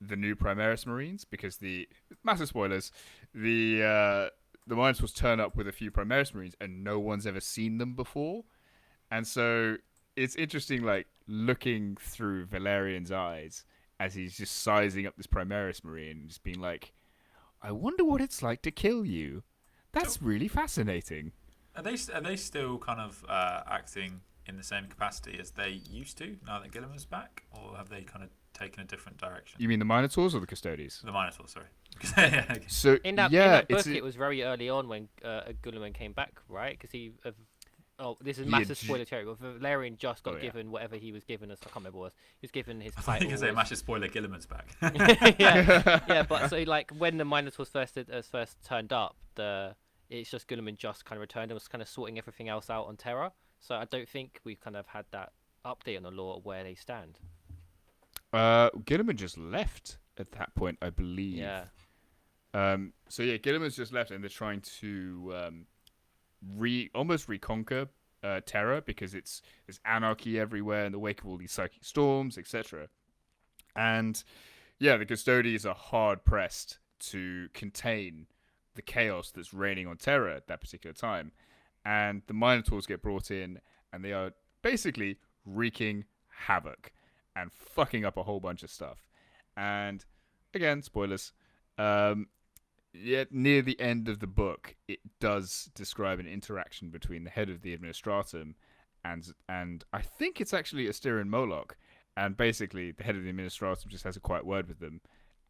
the new Primaris Marines, because the massive spoilers, the Minotaurs turn up with a few Primaris Marines and no one's ever seen them before, and so it's interesting, like looking through Valerian's eyes as he's just sizing up this Primaris Marine and just being like, I wonder what it's like to kill you. That's really fascinating. Are they still kind of acting in the same capacity as they used to now that Guilliman's back, or have they kind of taken a different direction? You mean the Minotaurs or the Custodies? The Minotaurs, sorry. Okay. So in that book, it was very early on when Guilliman came back, right? Because this is massive spoiler territory. Valerian just got given whatever he was given as, I can't remember what it was. He was given his title. I think it's a massive spoiler. Guilliman's back. yeah. But so like when the Minotaurs first turned up, it's just Guilliman just kind of returned and was kind of sorting everything else out on Terra. So I don't think we've kind of had that update on the lore of where they stand. Guilliman just left at that point, I believe. Yeah. Guilliman's just left, and they're trying to almost reconquer Terra, because there's anarchy everywhere in the wake of all these psychic storms, etc. And yeah, the Custodians are hard pressed to contain the chaos that's reigning on Terra at that particular time. And the Minotaurs get brought in, and they are basically wreaking havoc and fucking up a whole bunch of stuff. And again, spoilers. Near the end of the book, it does describe an interaction between the head of the Administratum and I think it's actually Asterion Moloch, and basically the head of the administratum just has a quiet word with them,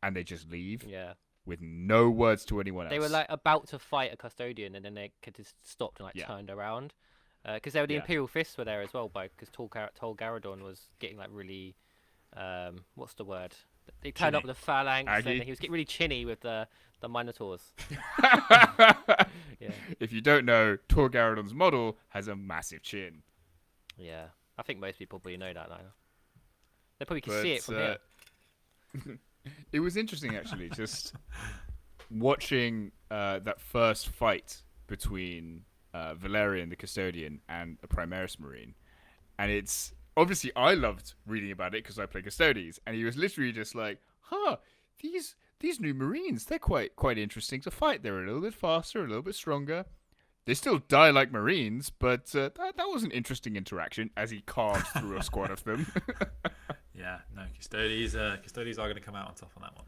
and they just leave. Yeah. With no words to anyone else. They were like about to fight a custodian, and then they could just stopped and Yeah. turned around. Because there were the Yeah. Imperial Fists were there as well, because Tol Garadon was getting like really, what's the word? They turned up Chinny. with the phalanx, Aggy. and he was getting really chinny with the Minotaurs. Yeah, If you don't know, Tor Garadon's model has a massive chin. yeah. I think most people probably know that now. They probably can But, see it from here. it was interesting, actually, just watching that first fight between Valerian, the Custodian, and a Primaris Marine. And it's... Obviously, I loved reading about it because I play Custodies. And he was literally just like, these new Marines, they're quite interesting to fight. They're a little bit faster, a little bit stronger. They still die like Marines, but that was an interesting interaction as he carved through a squad of them. Yeah, no, Custodies are going to come out on top on that one.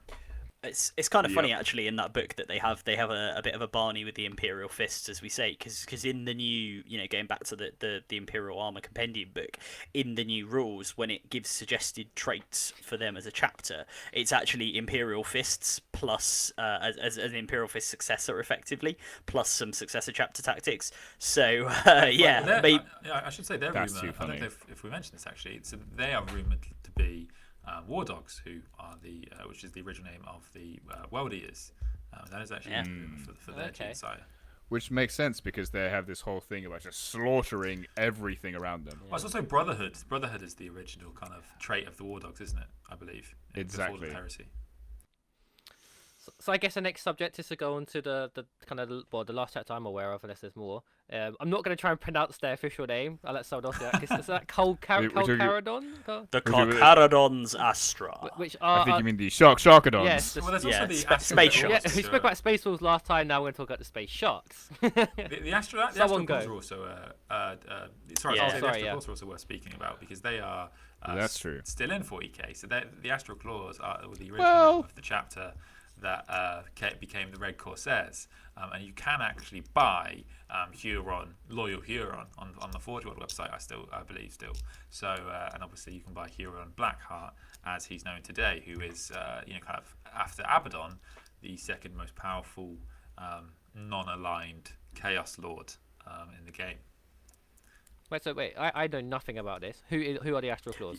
It's kind of funny Yep. actually in that book that they have a bit of a Barney with the Imperial Fists, as we say, because in the new, going back to the Imperial Armor Compendium book, in the new rules, when it gives suggested traits for them as a chapter, it's actually Imperial Fists plus as an Imperial Fist successor effectively, plus some successor chapter tactics. So yeah, I should say they're That's rumored. too I don't funny. know if we mentioned this actually. They are rumored to be War Dogs, who are which is the original name of the World Eaters. That is actually for their Sire. Which makes sense because they have this whole thing about just slaughtering everything around them. Well, it's also Brotherhood. Brotherhood is the original kind of trait of the War Dogs, isn't it? I believe. Exactly. Before the heresy. So I guess the next subject is to go on to the kind of the last chapter I'm aware of, unless there's more. I'm not going to try and pronounce their official name. I'll let someone else do that. Is that Caradon? The Carcharodon's Astra. Which I are think you mean the Sharkadons. yes, Well, there's Yeah, also the space Astro yeah, Sharks. we spoke about Space Wolves last time. Now we're going to talk about the Space Sharks. The Astro Someone Claws go. are also Yeah. the Astro yeah. Claws are also worth speaking about because they are That's true. still in 40k. So the Astro Claws are the original Well- of the chapter that became the Red Corsairs, and you can actually buy Loyal Huron on the Forge World website. I believe still. So and obviously you can buy Huron Blackheart as he's known today, who is kind of after Abaddon, the second most powerful non-aligned Chaos Lord in the game. Wait. I know nothing about this. Who are the Astral Claws?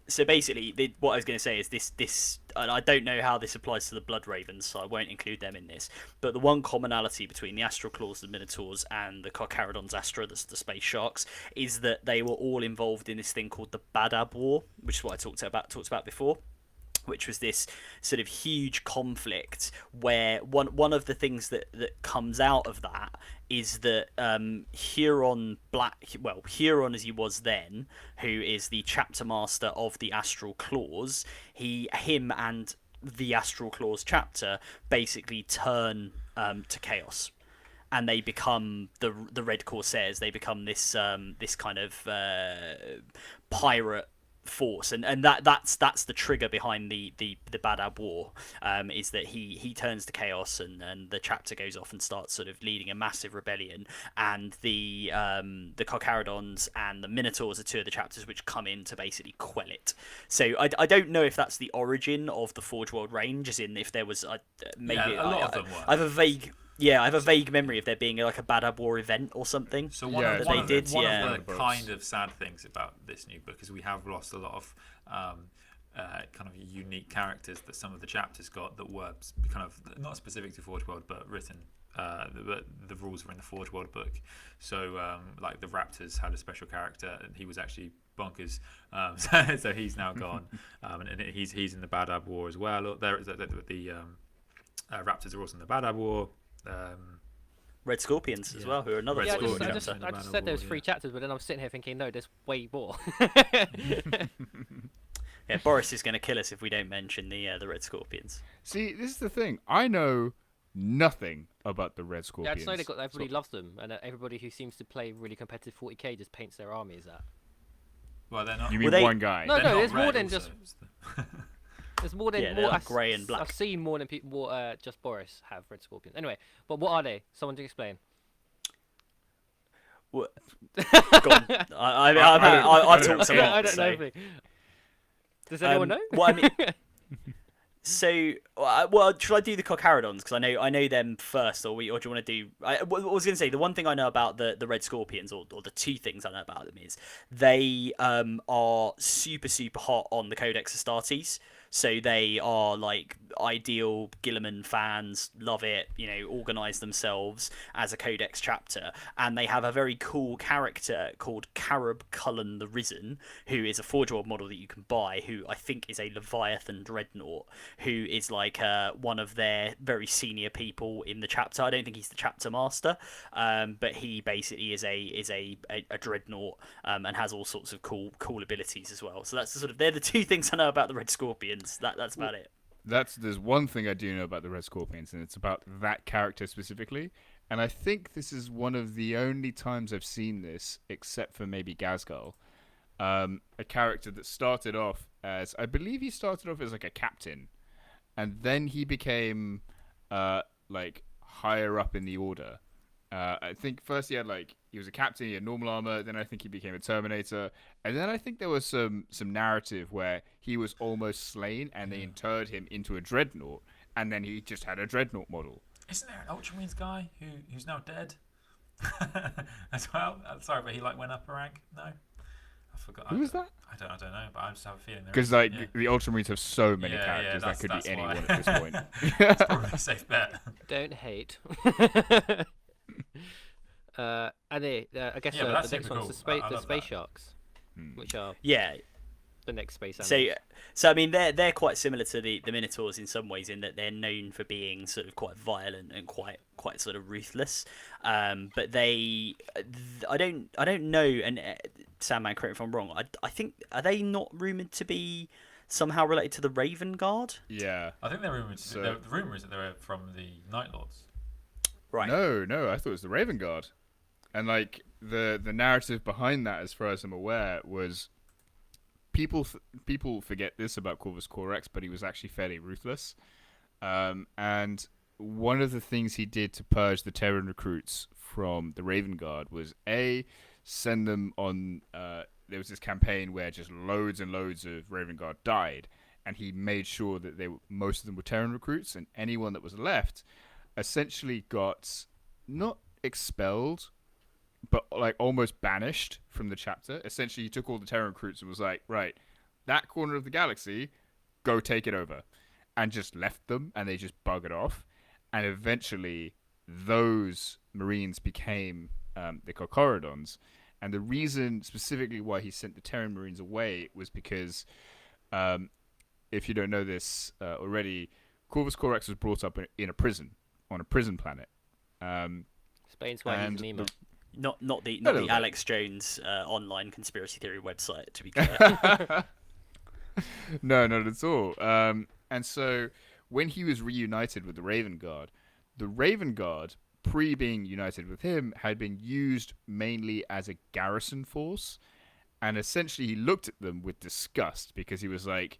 So basically, what I was going to say is this, and I don't know how this applies to the Blood Ravens, so I won't include them in this. But the one commonality between the Astral Claws, the Minotaurs, and the Carcharodon's Astra, that's the Space Sharks, is that they were all involved in this thing called the Badab War, which is what I talked about before. Which was this sort of huge conflict where one of the things that comes out of that is that Huron as he was then, who is the chapter master of the Astral Claws, him and the Astral Claws chapter basically turn to chaos. And they become the Red Corsairs. They become this kind of pirate force, and that's the trigger behind the Badab War, is that he turns to chaos, and the chapter goes off and starts sort of leading a massive rebellion, and the Carcharodons and the Minotaurs are two of the chapters which come in to basically quell it. So I don't know if that's the origin of the Forge World range, as in if there was maybe Yeah, a lot of them were. I have a vague memory of there being like a Badab War event or something. So Yeah, one they of did, the yeah. kind of sad things about this new book is we have lost a lot of kind of unique characters that some of the chapters got that were kind of not specific to Forge World but written. The rules were in the Forge World book. So like the Raptors had a special character and he was actually bonkers. So he's now gone, and he's in the Badab War as well. The Raptors are also in the Badab War. Red Scorpions as well, who are another Red Yeah, Forge Scorpions. chapter. I just said there was 3 chapters, but then I was sitting here thinking, no, there's way more. Yeah, Boris is going to kill us if we don't mention the Red Scorpions. See, this is the thing. I know nothing about the Red Yeah, I Scorpions. just know everybody loves them, and everybody who seems to play really competitive 40k just paints their army as that. Well, they're not. You mean Well, one guy? No, they're not there's more red than also. just. There's more than Yeah, more. they're like grey and black. I've seen more than people. Just Boris have Red Scorpions. Anyway, but what are they? Someone to explain. What? Go on. I've talked a lot. I don't know. So. If Does anyone know? Well, I mean, so well, should I do the Cocharodons because I know them first, or do you want to do? I was going to say the one thing I know about the Red Scorpions, or the two things I know about them is they are super hot on the Codex Astartes. So they are like ideal Guilliman fans, love it, organise themselves as a Codex chapter. And they have a very cool character called Carib Cullen the Risen, who is a Forge World model that you can buy, who I think is a Leviathan Dreadnought, who is like one of their very senior people in the chapter. I don't think he's the chapter master, but he basically is a Dreadnought and has all sorts of cool abilities as well. So they're the two things I know about the Red Scorpions. That's about it. There's one thing I do know about the Red Scorpions, and it's about that character specifically. And I think this is one of the only times I've seen this, except for maybe Gazgal. A character that started off as, I believe he started off as like a captain, and then he became like higher up in the order. I think first he was a captain, he had normal armor, then I think he became a Terminator, and then I think there was some narrative where he was almost slain and they interred him into a Dreadnought, and then he just had a Dreadnought model. Isn't there an Ultramarines guy who's now dead as well? Sorry, but he went up a rank? No? I forgot. Who was that? I don't know, but I just have a feeling because the Ultramarines have so many characters that could be anyone at this point. It's probably a safe bet. Don't hate. And I guess the next one's the space sharks, which are the next space animals. So I mean they're quite similar to the Minotaurs in some ways in that they're known for being sort of quite violent and quite sort of ruthless. But I don't know, and Sandman, correct me if I'm wrong. I think, are they not rumored to be somehow related to the Raven Guard? Yeah, I think they're rumored. The rumor is that they're from the Night Lords. Right. No, I thought it was the Raven Guard. And like the narrative behind that, as far as I'm aware, was people forget this about Corvus Corax, but he was actually fairly ruthless. And one of the things he did to purge the Terran recruits from the Raven Guard was send them on. There was this campaign where just loads and loads of Raven Guard died, and he made sure that most of them were Terran recruits, and anyone that was left essentially got not expelled, but like almost banished from the chapter. Essentially, he took all the Terran recruits and was like, right, that corner of the galaxy, go take it over, and just left them, and they just buggered off. And eventually, those Marines became the Cocharodons. And the reason specifically why he sent the Terran Marines away was because, if you don't know this already, Corvus Corax was brought up in a prison, on a prison planet. Explains why he's Nemo. Not the Alex Jones online conspiracy theory website, to be clear. No, not at all. And so when he was reunited with the Raven Guard, pre-being united with him, had been used mainly as a garrison force. And essentially he looked at them with disgust because he was like,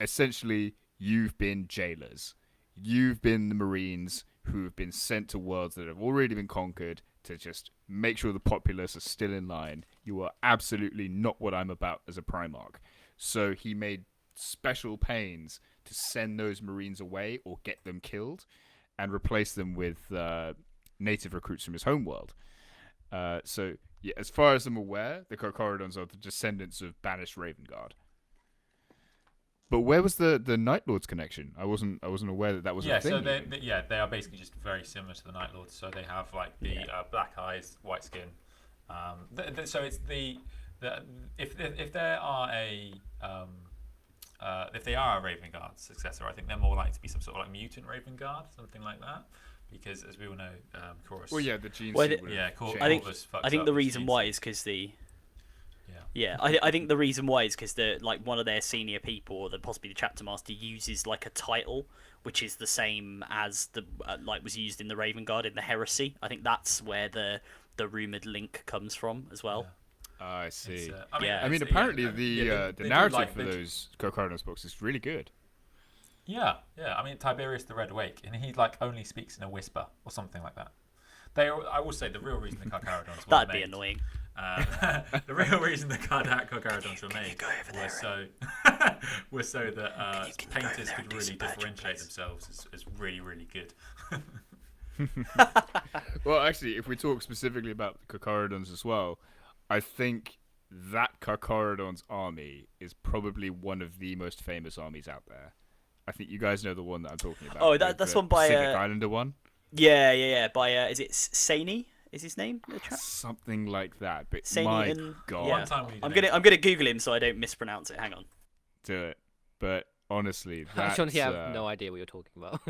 essentially, you've been jailers. You've been the Marines who have been sent to worlds that have already been conquered to just make sure the populace are still in line. You are absolutely not what I'm about as a Primarch. So he made special pains to send those Marines away or get them killed and replace them with native recruits from his homeworld. So, yeah, as far as I'm aware, the Cocharodons are the descendants of banished Raven Guard. But where was the Night Lords connection? I wasn't aware that was a thing. They are basically just very similar to the Night Lords. So they have like the black eyes, white skin. So it's if they are a Raven Guard successor, I think they're more likely to be some sort of like mutant Raven Guard, something like that. Because as we all know, Chorus. Well, yeah, the genes. I think the reason why is because I think the reason why is because one of their senior people, or possibly the chapter master, uses like a title which is the same as the was used in the Raven Guard in the Heresy. I think that's where the rumored link comes from as well. Yeah. I see. I mean, apparently the narrative for those Cocharodons books is really good. Yeah. I mean, Tiberius the Red Wake, and he only speaks in a whisper or something like that. I will say the real reason the Cocharodons were that'd made, be annoying. The real reason the Cocharodons were made go over there, was so were so that painters could really differentiate themselves as really, really good. Well, actually, if we talk specifically about the Carcharodons as well, I think that Carcharodon's army is probably one of the most famous armies out there. I think you guys know the one that I'm talking about. Oh, that's one by Pacific Islander one. Yeah. By is it Saney? Is his name? Something like that. But Saney my and... God, One time we I'm gonna Google him so I don't mispronounce it. Hang on. do it. But honestly, I that's, actually have no idea what you're talking about.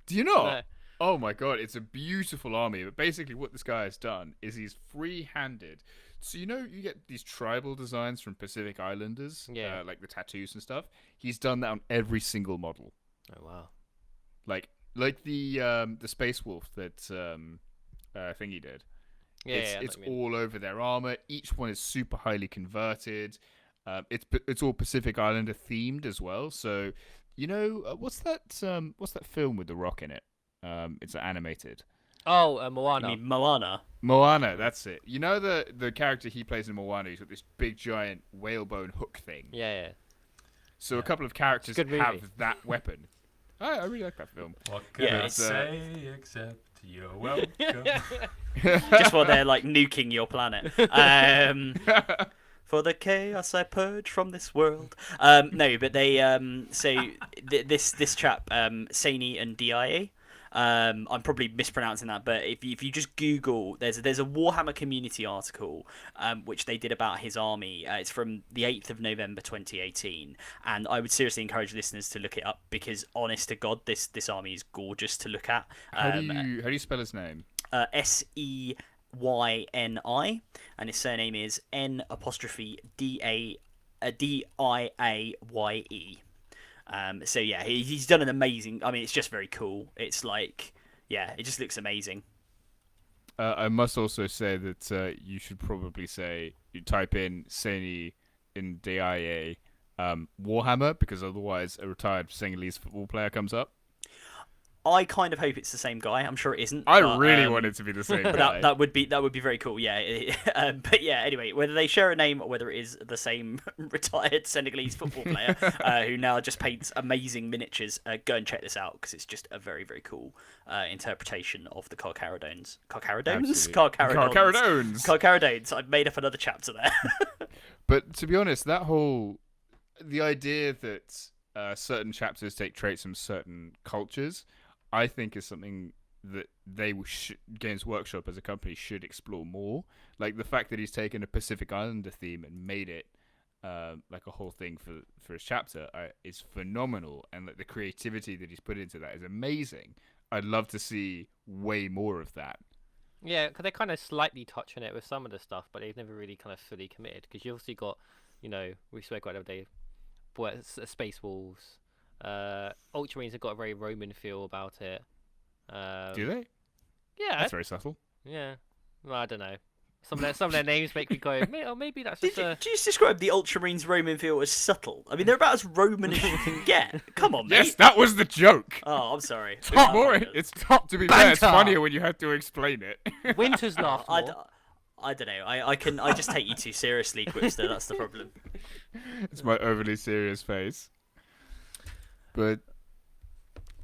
Do you not? No. Oh my God, it's a beautiful army. But basically, what this guy has done is he's free-handed. So you get these tribal designs from Pacific Islanders, like the tattoos and stuff. He's done that on every single model. Oh wow! Like the Space Wolf that Thingy did. It's all over their armor. Each one is super highly converted. It's all Pacific Islander themed as well. So what's that film with The Rock in it? It's animated. Oh, Moana. You mean Moana? Moana, that's it. You know the character he plays in Moana, he's got this big giant whalebone hook thing. Yeah. So a couple of characters have that weapon. I really like that film. What can I say except you're welcome? Just while they're like nuking your planet. For the chaos I purge from this world. No, but they this chap Saney and DIA. I'm probably mispronouncing that, but if you just Google, there's a Warhammer community article which they did about his army. It's from the 8th of November 2018, and I would seriously encourage listeners to look it up because, honest to God, this army is gorgeous to look at. How do you spell his name? SEYNI, and his surname is N''DIAYE. So yeah, he's done an amazing. I mean, it's just very cool. It's like, yeah, it just looks amazing. I must also say that you should probably you type in Saney in DIA Warhammer, because otherwise a retired Senegalese football player comes up. I kind of hope it's the same guy. I'm sure it isn't. I really want it to be the same guy. That would be very cool. Yeah. But yeah. Anyway, whether they share a name or whether it is the same retired Senegalese football player who now just paints amazing miniatures, go and check this out because it's just a very, very cool interpretation of the Carcharodons. Carcharodons. I've made up another chapter there. But to be honest, the idea that certain chapters take traits from certain cultures, I think is something that Games Workshop as a company should explore more. Like the fact that he's taken a Pacific Islander theme and made it like a whole thing for his chapter is phenomenal, and like the creativity that he's put into that is amazing. I'd love to see way more of that. Yeah, because they kind of slightly touch on it with some of the stuff, but they've never really kind of fully committed. Because you obviously got, we spoke about the other day, Space Wolves. Ultramarines have got a very Roman feel about it. Do they? Yeah. That's very subtle. Yeah. Well, I don't know. Some of their names make me go, maybe that's just Did you just describe the Ultramarines' Roman feel as subtle? I mean, they're about as Roman as you can get. Come on, mate. Yes, that was the joke. Oh, I'm sorry. It's top. To be fair, it's funnier when you have to explain it. Winter's laugh. I don't know. I just take you too seriously, Quipster. That's the problem. It's my overly serious face. But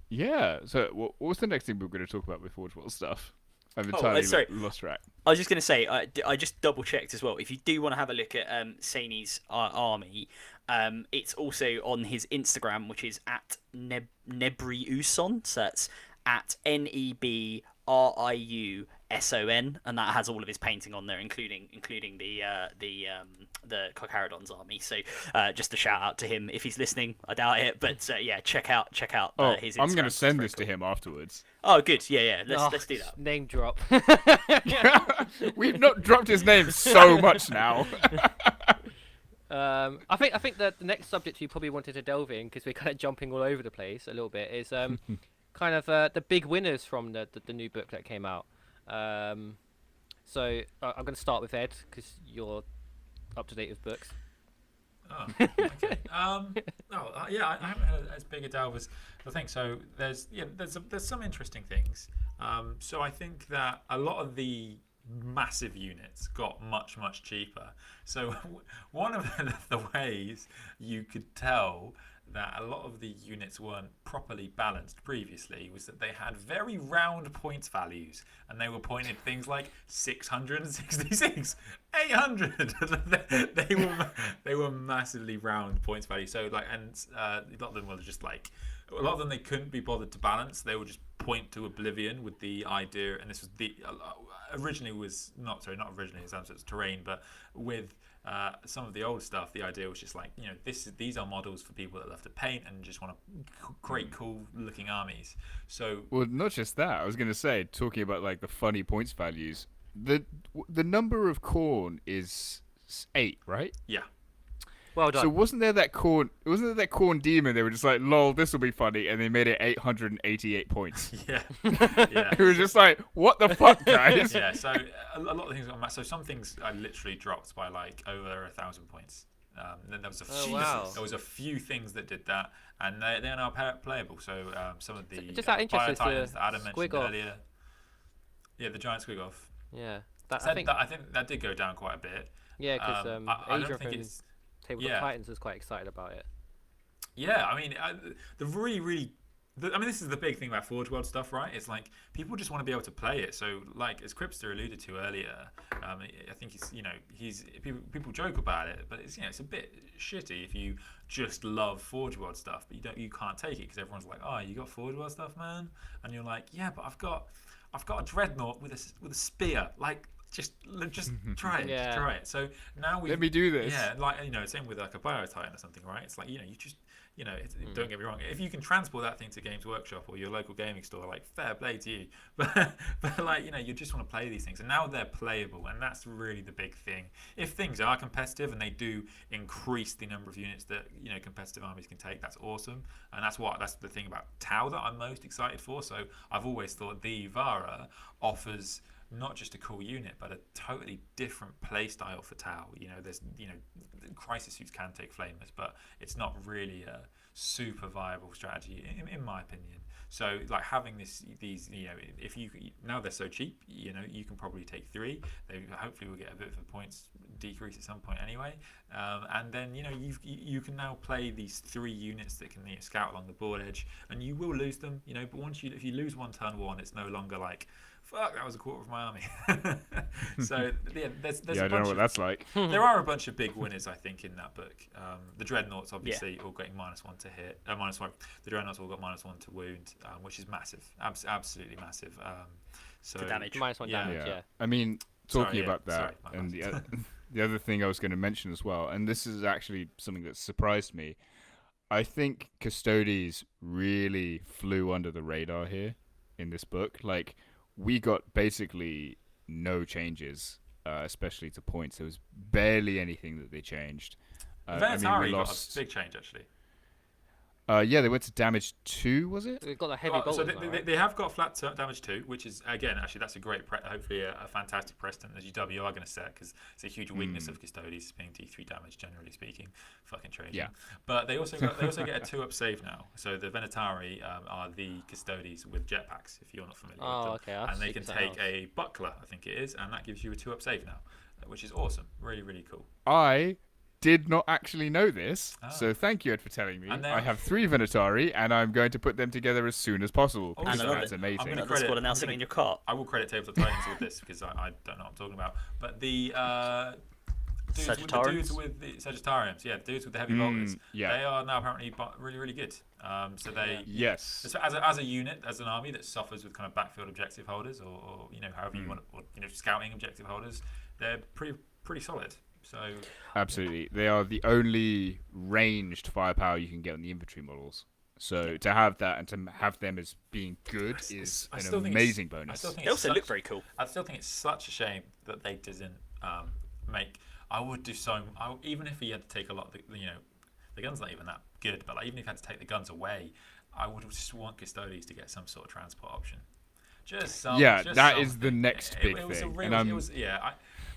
yeah, so what was the next thing we were going to talk about with Forge World stuff? I've entirely lost track. I was just going to say, I just double checked as well. If you do want to have a look at Saney's army, it's also on his Instagram, which is at Nebriuson. So that's at NEBRIUSON, and that has all of his painting on there, including the Carcharodon's army. So just a shout out to him if he's listening. I doubt it, but yeah, check out his Instagram. I'm going to send this to him afterwards. Oh, good. Yeah. Let's do that. Name drop. We've not dropped his name so much now. I think that the next subject you probably wanted to delve in, because we're kind of jumping all over the place a little bit, is kind of the big winners from the new book that came out. So I'm going to start with Ed because you're up to date with books. Oh, okay. I haven't had as big a delve as I think. So there's some interesting things. So I think that a lot of the massive units got much cheaper. So one of the ways you could tell that a lot of the units weren't properly balanced previously was that they had very round points values, and they were pointed things like 666, 800. they were massively round points values. So like, and a lot of them were just like, a lot of them they couldn't be bothered to balance. They would just point to oblivion with the idea, and this was originally was not originally in terms of terrain, but with some of the old stuff, the idea was just like, these are models for people that love to paint and just want to create cool looking armies. So, well, not just that. I was going to say, talking about like the funny points values, the number of corn is 8, right? Yeah. Well done. So wasn't there that corn demon? They were just like, lol, this will be funny, and they made it 888 points. Yeah. Yeah. It was just like, what the fuck, guys? Yeah. So a lot of things got so some things I literally dropped by like over 1,000 points. Then there was there was a few things that did that, and they are now playable. So some of the just out of interest, Titans that Adam mentioned squig off. earlier. Yeah, the giant squig off. Yeah. I think that did go down quite a bit. Yeah, because I don't think it's. Tabletop Titans was quite excited about it. Yeah, I mean, this is the big thing about Forge World stuff, right? It's like people just want to be able to play it. So, like as Cripster alluded to earlier, I think people joke about it, but it's a bit shitty if you just love Forge World stuff, but you can't take it because everyone's like, oh, you got Forge World stuff, man, and you're like, yeah, but I've got a dreadnought with a spear, like. Just try it. Yeah. Just try it. So now Let me do this. Yeah, like same with like a Biotitan or something, right? It's like don't get me wrong. If you can transport that thing to Games Workshop or your local gaming store, like fair play to you. But like you just want to play these things, and now they're playable, and that's really the big thing. If things are competitive and they do increase the number of units that competitive armies can take, that's awesome, and that's the thing about Tau that I'm most excited for. So I've always thought the Vara offers not just a cool unit, but a totally different play style for Tau. There's crisis suits can take flamers, but it's not really a super viable strategy in my opinion. So like having these if you now they're so cheap, you can probably take 3. They hopefully will get a bit of a points decrease at some point anyway, and then you can now play these 3 units that can scout along the board edge, and you will lose them, but if you lose one turn 1, it's no longer like, fuck, that was a quarter of my army. So there's I don't know what that's like. There are a bunch of big winners, I think, in that book. The Dreadnoughts obviously all getting -1 to hit. The Dreadnoughts all got -1 to wound, which is massive, absolutely massive. So the damage. -1 damage. Yeah. I mean, talking about that, sorry, and the other thing I was going to mention as well, and this is actually something that surprised me. I think Custodes really flew under the radar here in this book. Like, we got basically no changes, especially to points. There was barely anything that they changed. Venatari got a big change, actually. Yeah, they went to damage 2, was it? They've got the heavy bolts. So they have got flat damage 2, which is, again, actually, that's a great, hopefully a fantastic precedent as GW are going to set, because it's a huge weakness of Custodes being D3 damage, generally speaking. Fucking trading. Yeah. But they also get a 2-up save now. So the Venatari are the Custodes with jetpacks, if you're not familiar with them. Okay. And they can take a buckler, I think it is, and that gives you a 2-up save now, which is awesome. Really, really cool. I did not actually know this, so thank you, Ed, for telling me. I have 3 Venatari, and I'm going to put them together as soon as possible. That's amazing. I'm squad announcing in your cart. I will credit Tabletop Titans with this because I don't know what I'm talking about. But the dudes with the Sagittariums, the dudes with the heavy bolters, they are now apparently really, really good. So they so as a unit, as an army that suffers with kind of backfield objective holders, or however you want, or scouting objective holders, they're pretty solid. So absolutely, they are the only ranged firepower you can get on the infantry models. So to have that and to have them as being good is an amazing bonus. They also look very cool. I still think it's such a shame that they didn't make. I would do even if he had to take a lot. The gun's not even that good, but like, even if he had to take the guns away, I would just want Custodes to get some sort of transport option. That is the next big thing.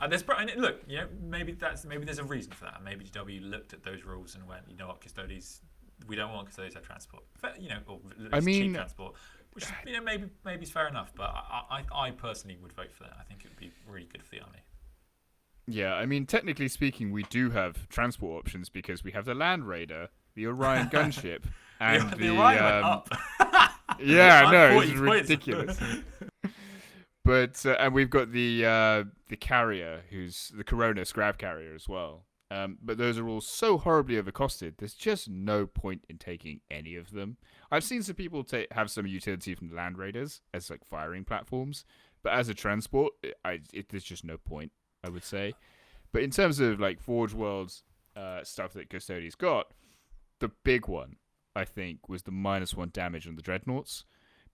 And look, maybe there's a reason for that. And maybe GW looked at those rules and went, you know what, Custodes, we don't want Custodes to have transport. Cheap transport. Which maybe is fair enough, but I personally would vote for that. I think it would be really good for the army. Yeah, I mean, technically speaking, we do have transport options because we have the Land Raider, the Orion gunship, and the Orion went up. Yeah, no, it's 40 points. ridiculous. But and we've got the carrier, who's the Corona Scrap carrier as well. But those are all so horribly overcosted. There's just no point in taking any of them. I've seen some people have some utility from the Land Raiders as like firing platforms, but as a transport, there's just no point, I would say. But in terms of like Forge World's stuff that Custodians got, the big one I think was the -1 damage on the Dreadnoughts,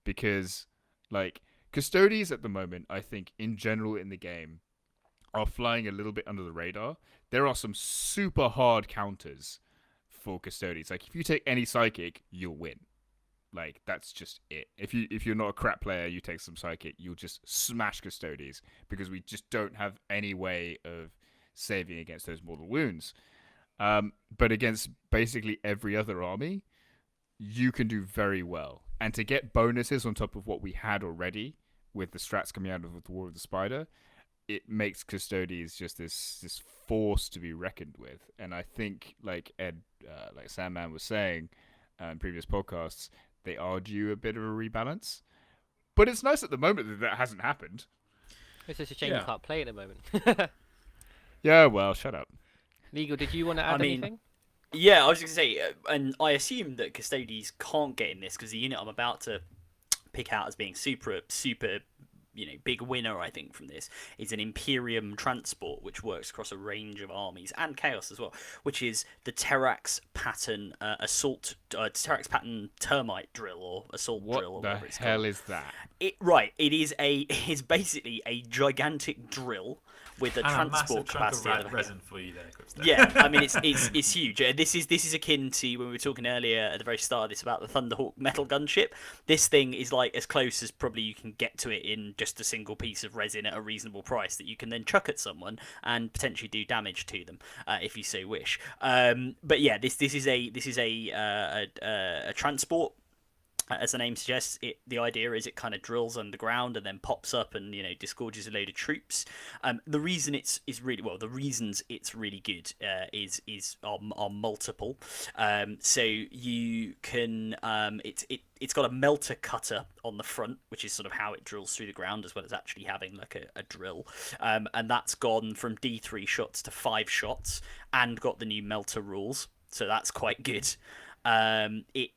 because like Custodians at the moment, I think in general in the game, are flying a little bit under the radar. There are some super hard counters for Custodians. Like if you take any Psychic, you'll win. Like that's just it. If you're not a crap player, you take some Psychic, you'll just smash Custodians because we just don't have any way of saving against those mortal wounds. But against basically every other army, you can do very well. And to get bonuses on top of what we had already with the strats coming out of the War of the Spider, it makes Custodians just this force to be reckoned with. And I think, like Sandman was saying in previous podcasts, they are due a bit of a rebalance. But it's nice at the moment that hasn't happened. It's just a shame you can't play at the moment. Yeah, well, shut up. Legal, did you want to add anything? Yeah, I was going to say, and I assume that Custodians can't get in this because the unit I'm about to pick out as being super, big winner, I think, from this is an Imperium transport, which works across a range of armies and Chaos as well, which is the Terrax pattern Terrax pattern termite drill or assault drill or whatever it's called. What the hell is that? It's basically a gigantic drill with a transport capacity. Chunk of resin for you there, Cripster. Yeah, I mean it's huge. This is akin to when we were talking earlier at the very start of this about the Thunderhawk metal gunship. This thing is like as close as probably you can get to it in just a single piece of resin at a reasonable price that you can then chuck at someone and potentially do damage to them if you so wish. But yeah, this is a transport. As the name suggests, the idea is it kind of drills underground and then pops up and disgorges a load of troops. The reasons it's really good are multiple. So you can it's got a melter cutter on the front, which is sort of how it drills through the ground, as well as actually having like a drill. And that's gone from D3 shots to 5 shots and got the new melter rules. So that's quite good. It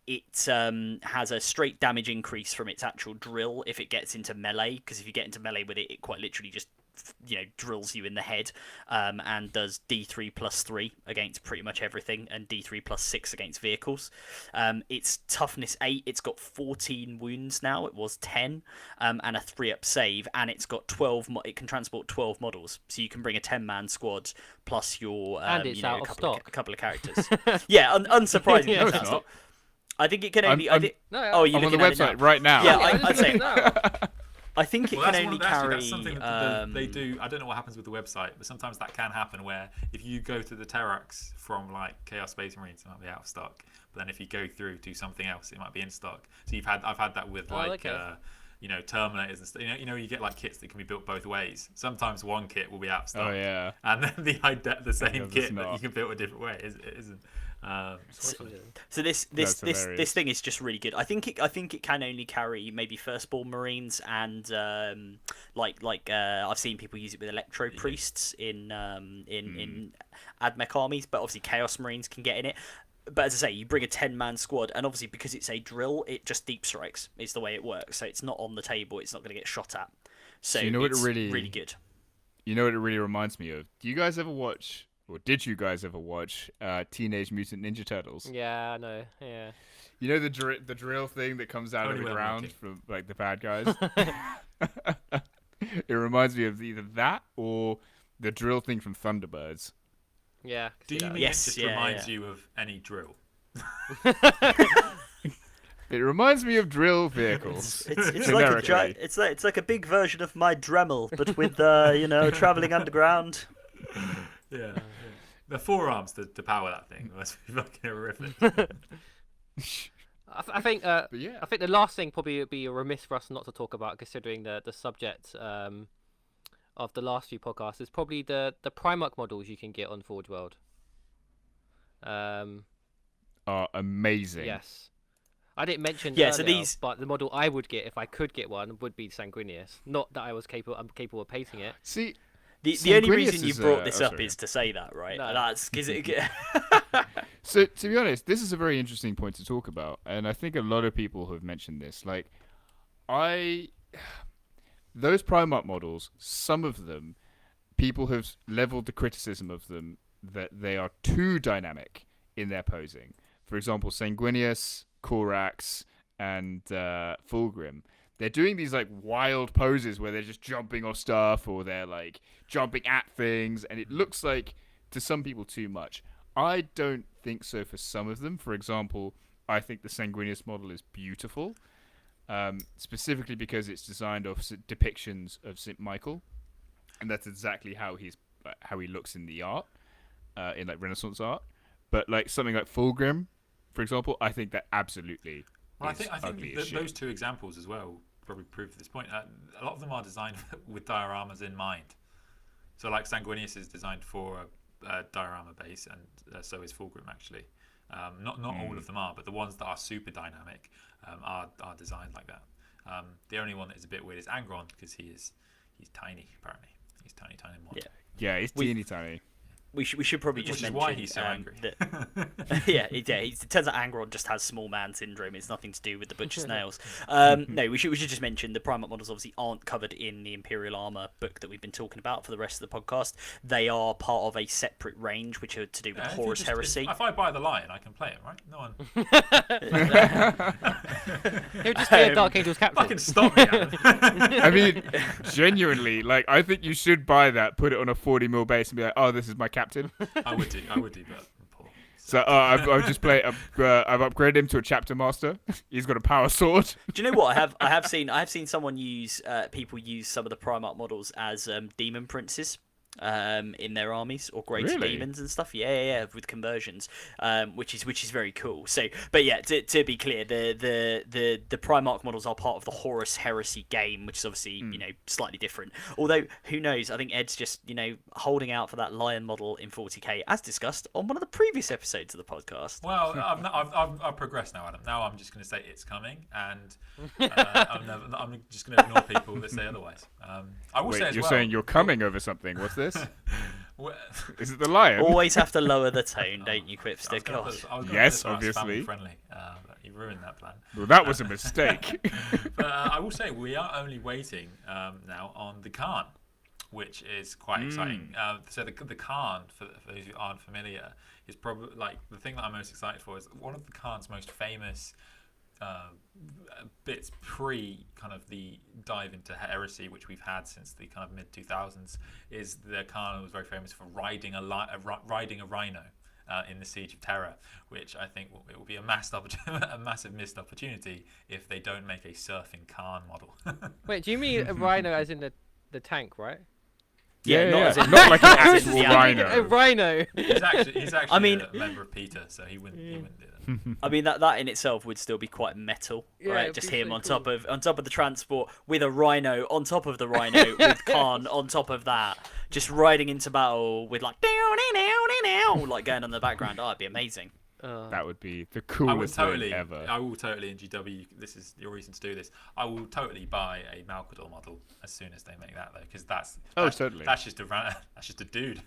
has a straight damage increase from its actual drill if it gets into melee, because if you get into melee with it, it quite literally just drills you in the head, and does D3 plus 3 against pretty much everything and D3 plus 6 against vehicles. It's toughness 8. It's got 14 wounds now. It was 10, and a 3-up save, and it's got 12. It can transport 12 models, so you can bring a 10-man squad plus your and it's out of stock. A couple of characters. Yeah, unsurprisingly, no, it's it's out not. of stock. I think it can only. No, you're I'm on the looking at it website now. right now. Yeah, I'd say. I think it can That's only carry. That's something that they do. I don't know what happens with the website, but sometimes that can happen where if you go to the Terrax from like Chaos Space Marines, it might be out of stock. But then if you go through to something else, it might be in stock. So I've had that with Terminators and stuff. You get like kits that can be built both ways. Sometimes one kit will be out of stock. Oh yeah. And then the same kit not. that you can build a different way isn't. So this That's thing is just really good. I think it can only carry maybe firstborn Marines and I've seen people use it with Electro Priests in AdMech armies, but obviously Chaos Marines can get in it. But as I say, you bring a 10-man squad, and obviously because it's a drill, it just deep strikes is the way it works. So it's not on the table; it's not going to get shot at. So it's really good. You know what it really reminds me of? Do you guys ever watch? Or did you guys ever watch Teenage Mutant Ninja Turtles? Yeah, I know. Yeah. You know the drill thing that comes out of the ground from like the bad guys? It reminds me of either that or the drill thing from Thunderbirds. Yeah. Do you mean it just reminds you of any drill? It reminds me of drill vehicles. It's like a big version of my Dremel, but with traveling underground. Yeah. The forearms to power that thing must be fucking horrific. I think. But yeah, I think the last thing probably would be remiss for us not to talk about, considering the subject of the last few podcasts, is probably the Primarch models you can get on Forge World. are amazing. Yes. I didn't mention Yeah, earlier, so these- but the model I would get if I could get one would be Sanguinius. Not that I'm capable of painting it. See, the only Sanguinius reason you is, brought this up sorry. is to say that, right? No. That's because it. So to be honest, this is a very interesting point to talk about, and I think a lot of people have mentioned this. Like, those Primarch models, some of them, people have leveled the criticism of them that they are too dynamic in their posing. For example, Sanguinius, Corax, and Fulgrim. They're doing these like wild poses where they're just jumping off stuff or they're like jumping at things, and it looks like to some people too much. I don't think so for some of them. For example, I think the Sanguinius model is beautiful, specifically because it's designed off depictions of St. Michael, and that's exactly how he looks in the art, in like Renaissance art. But like something like Fulgrim, for example, I think that absolutely. Well, is I ugly think as shit. those two examples as well probably prove this point. A lot of them are designed with dioramas in mind. So, like Sanguinius is designed for a diorama base, and so is Fulgrim actually. Not all of them are, but the ones that are super dynamic are designed like that. The only one that is a bit weird is Angron, because he's tiny apparently. He's tiny mod. Yeah, he's teeny tiny. We should probably Which just is mention why he's so angry. That, it turns out Angron just has small man syndrome. It's nothing to do with the butcher's nails. No, we should just mention the Primarch models obviously aren't covered in the Imperial Armor book that we've been talking about for the rest of the podcast. They are part of a separate range which are to do with Horus Heresy. If I buy the lion, I can play it, right? No one. He'll just be a Dark Angels captain. Fucking stop me, Adam. I mean, genuinely, like I think you should buy that, put it on a 40mm base, and be like, "Oh, this is my captain." I would do, but I'm poor. So I've just played. I've upgraded him to a chapter master. He's got a power sword. Do you know what I have seen someone use people use some of the Primarch models as demon princes in their armies or greater Really? demons and stuff. Yeah, with conversions, which is very cool. So, but yeah, to be clear, the Primarch models are part of the Horus Heresy game, which is obviously slightly different. Although who knows? I think Ed's just holding out for that lion model in 40k, as discussed on one of the previous episodes of the podcast. Well, I've progressed now, Adam. Now I'm just going to say it's coming, and I'm just going to ignore people that say otherwise. I will Wait, say as you're well, saying you're coming over something? What's this? well, Is it the lion? Always have to lower the tone, don't you, Quipster? Gosh. Yes, obviously. Friendly, but you ruined that plan. Well, that was a mistake. But I will say we are only waiting now on the Khan, which is quite exciting. So the Khan, for those who aren't familiar, is probably like the thing that I'm most excited for is one of the Khan's most famous bits pre kind of the dive into heresy, which we've had since the kind of mid 2000s, is the Khan was very famous for riding a rhino in the Siege of Terror, which I think it will be a massive missed opportunity if they don't make a surfing Khan model. Wait, do you mean a rhino as in the tank, right? Yeah, not as in- like an as in actual the rhino. A rhino. He's actually I mean- a member of Peter, so he wouldn't do that. I mean that in itself would still be quite metal, Yeah, right? it'd Just be him so on cool. top of the transport with a rhino on top of the rhino with Khan on top of that, just riding into battle with like like going on the background. Oh, it'd be amazing. That would be the I would coolest totally, thing ever. I will totally in GW. This is your reason to do this. I will totally buy a Malkador model as soon as they make that, though, because that's totally. That's just a dude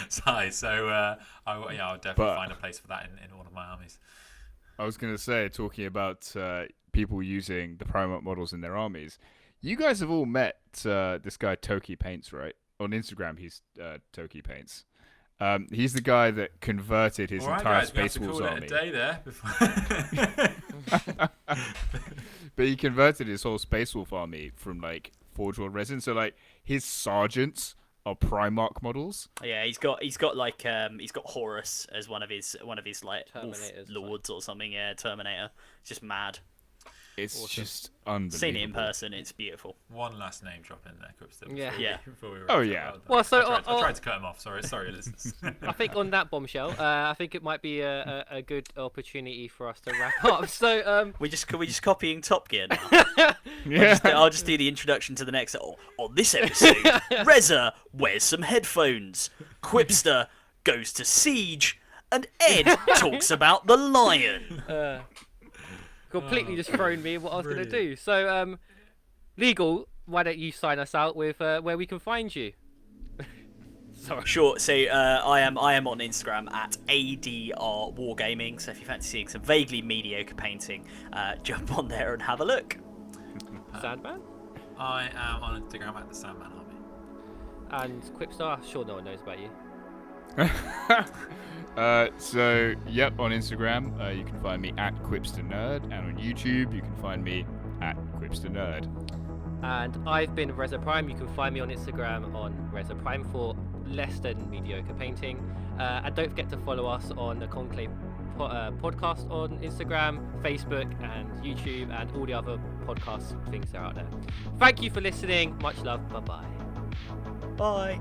size. So I'll definitely find a place for that in one of my armies. I was going to say, talking about people using the Primarch models in their armies, you guys have all met this guy Toki Paints, right? On Instagram, he's Toki Paints. He's the guy that converted his All right, entire guys, we have Space to Wolves call army. it a day there. Before... But he converted his whole Space Wolf army from like Forge World resin. So like his sergeants are Primarch models. Yeah, he's got Horus as one of his like wolf Terminators, lords or something. Yeah, Terminator. It's just mad. It's Awesome. just unbelievable. Seen it in person, it's beautiful. One last name drop in there, Quipster. Yeah. Yeah. Before we wrap Oh, up. yeah. Well, so I tried to cut him off. Sorry, listeners. I think on that bombshell, I think it might be a good opportunity for us to wrap up. So We just copying Top Gear now? Yeah. I'll just do the introduction to the next. On this episode, Reza wears some headphones, Quipster goes to Siege, and Ed talks about the lion. completely just thrown me what I was going to brilliant. do. So Legal, why don't you sign us out with where we can find you? Sorry. Sure. So I am on Instagram at ADR Wargaming. So if you fancy seeing some vaguely mediocre painting, jump on there and have a look. Sandman? I am on Instagram at the Sandman Army. And Quipstar? Sure no one knows about you. So, yep, on Instagram, you can find me at QuipsterNerd, and on YouTube, you can find me at QuipsterNerd. And I've been Reza Prime. You can find me on Instagram on Reza Prime for less than mediocre painting. And don't forget to follow us on the Conclave podcast on Instagram, Facebook, and YouTube, and all the other podcast things that are out there. Thank you for listening. Much love. Bye-bye. Bye.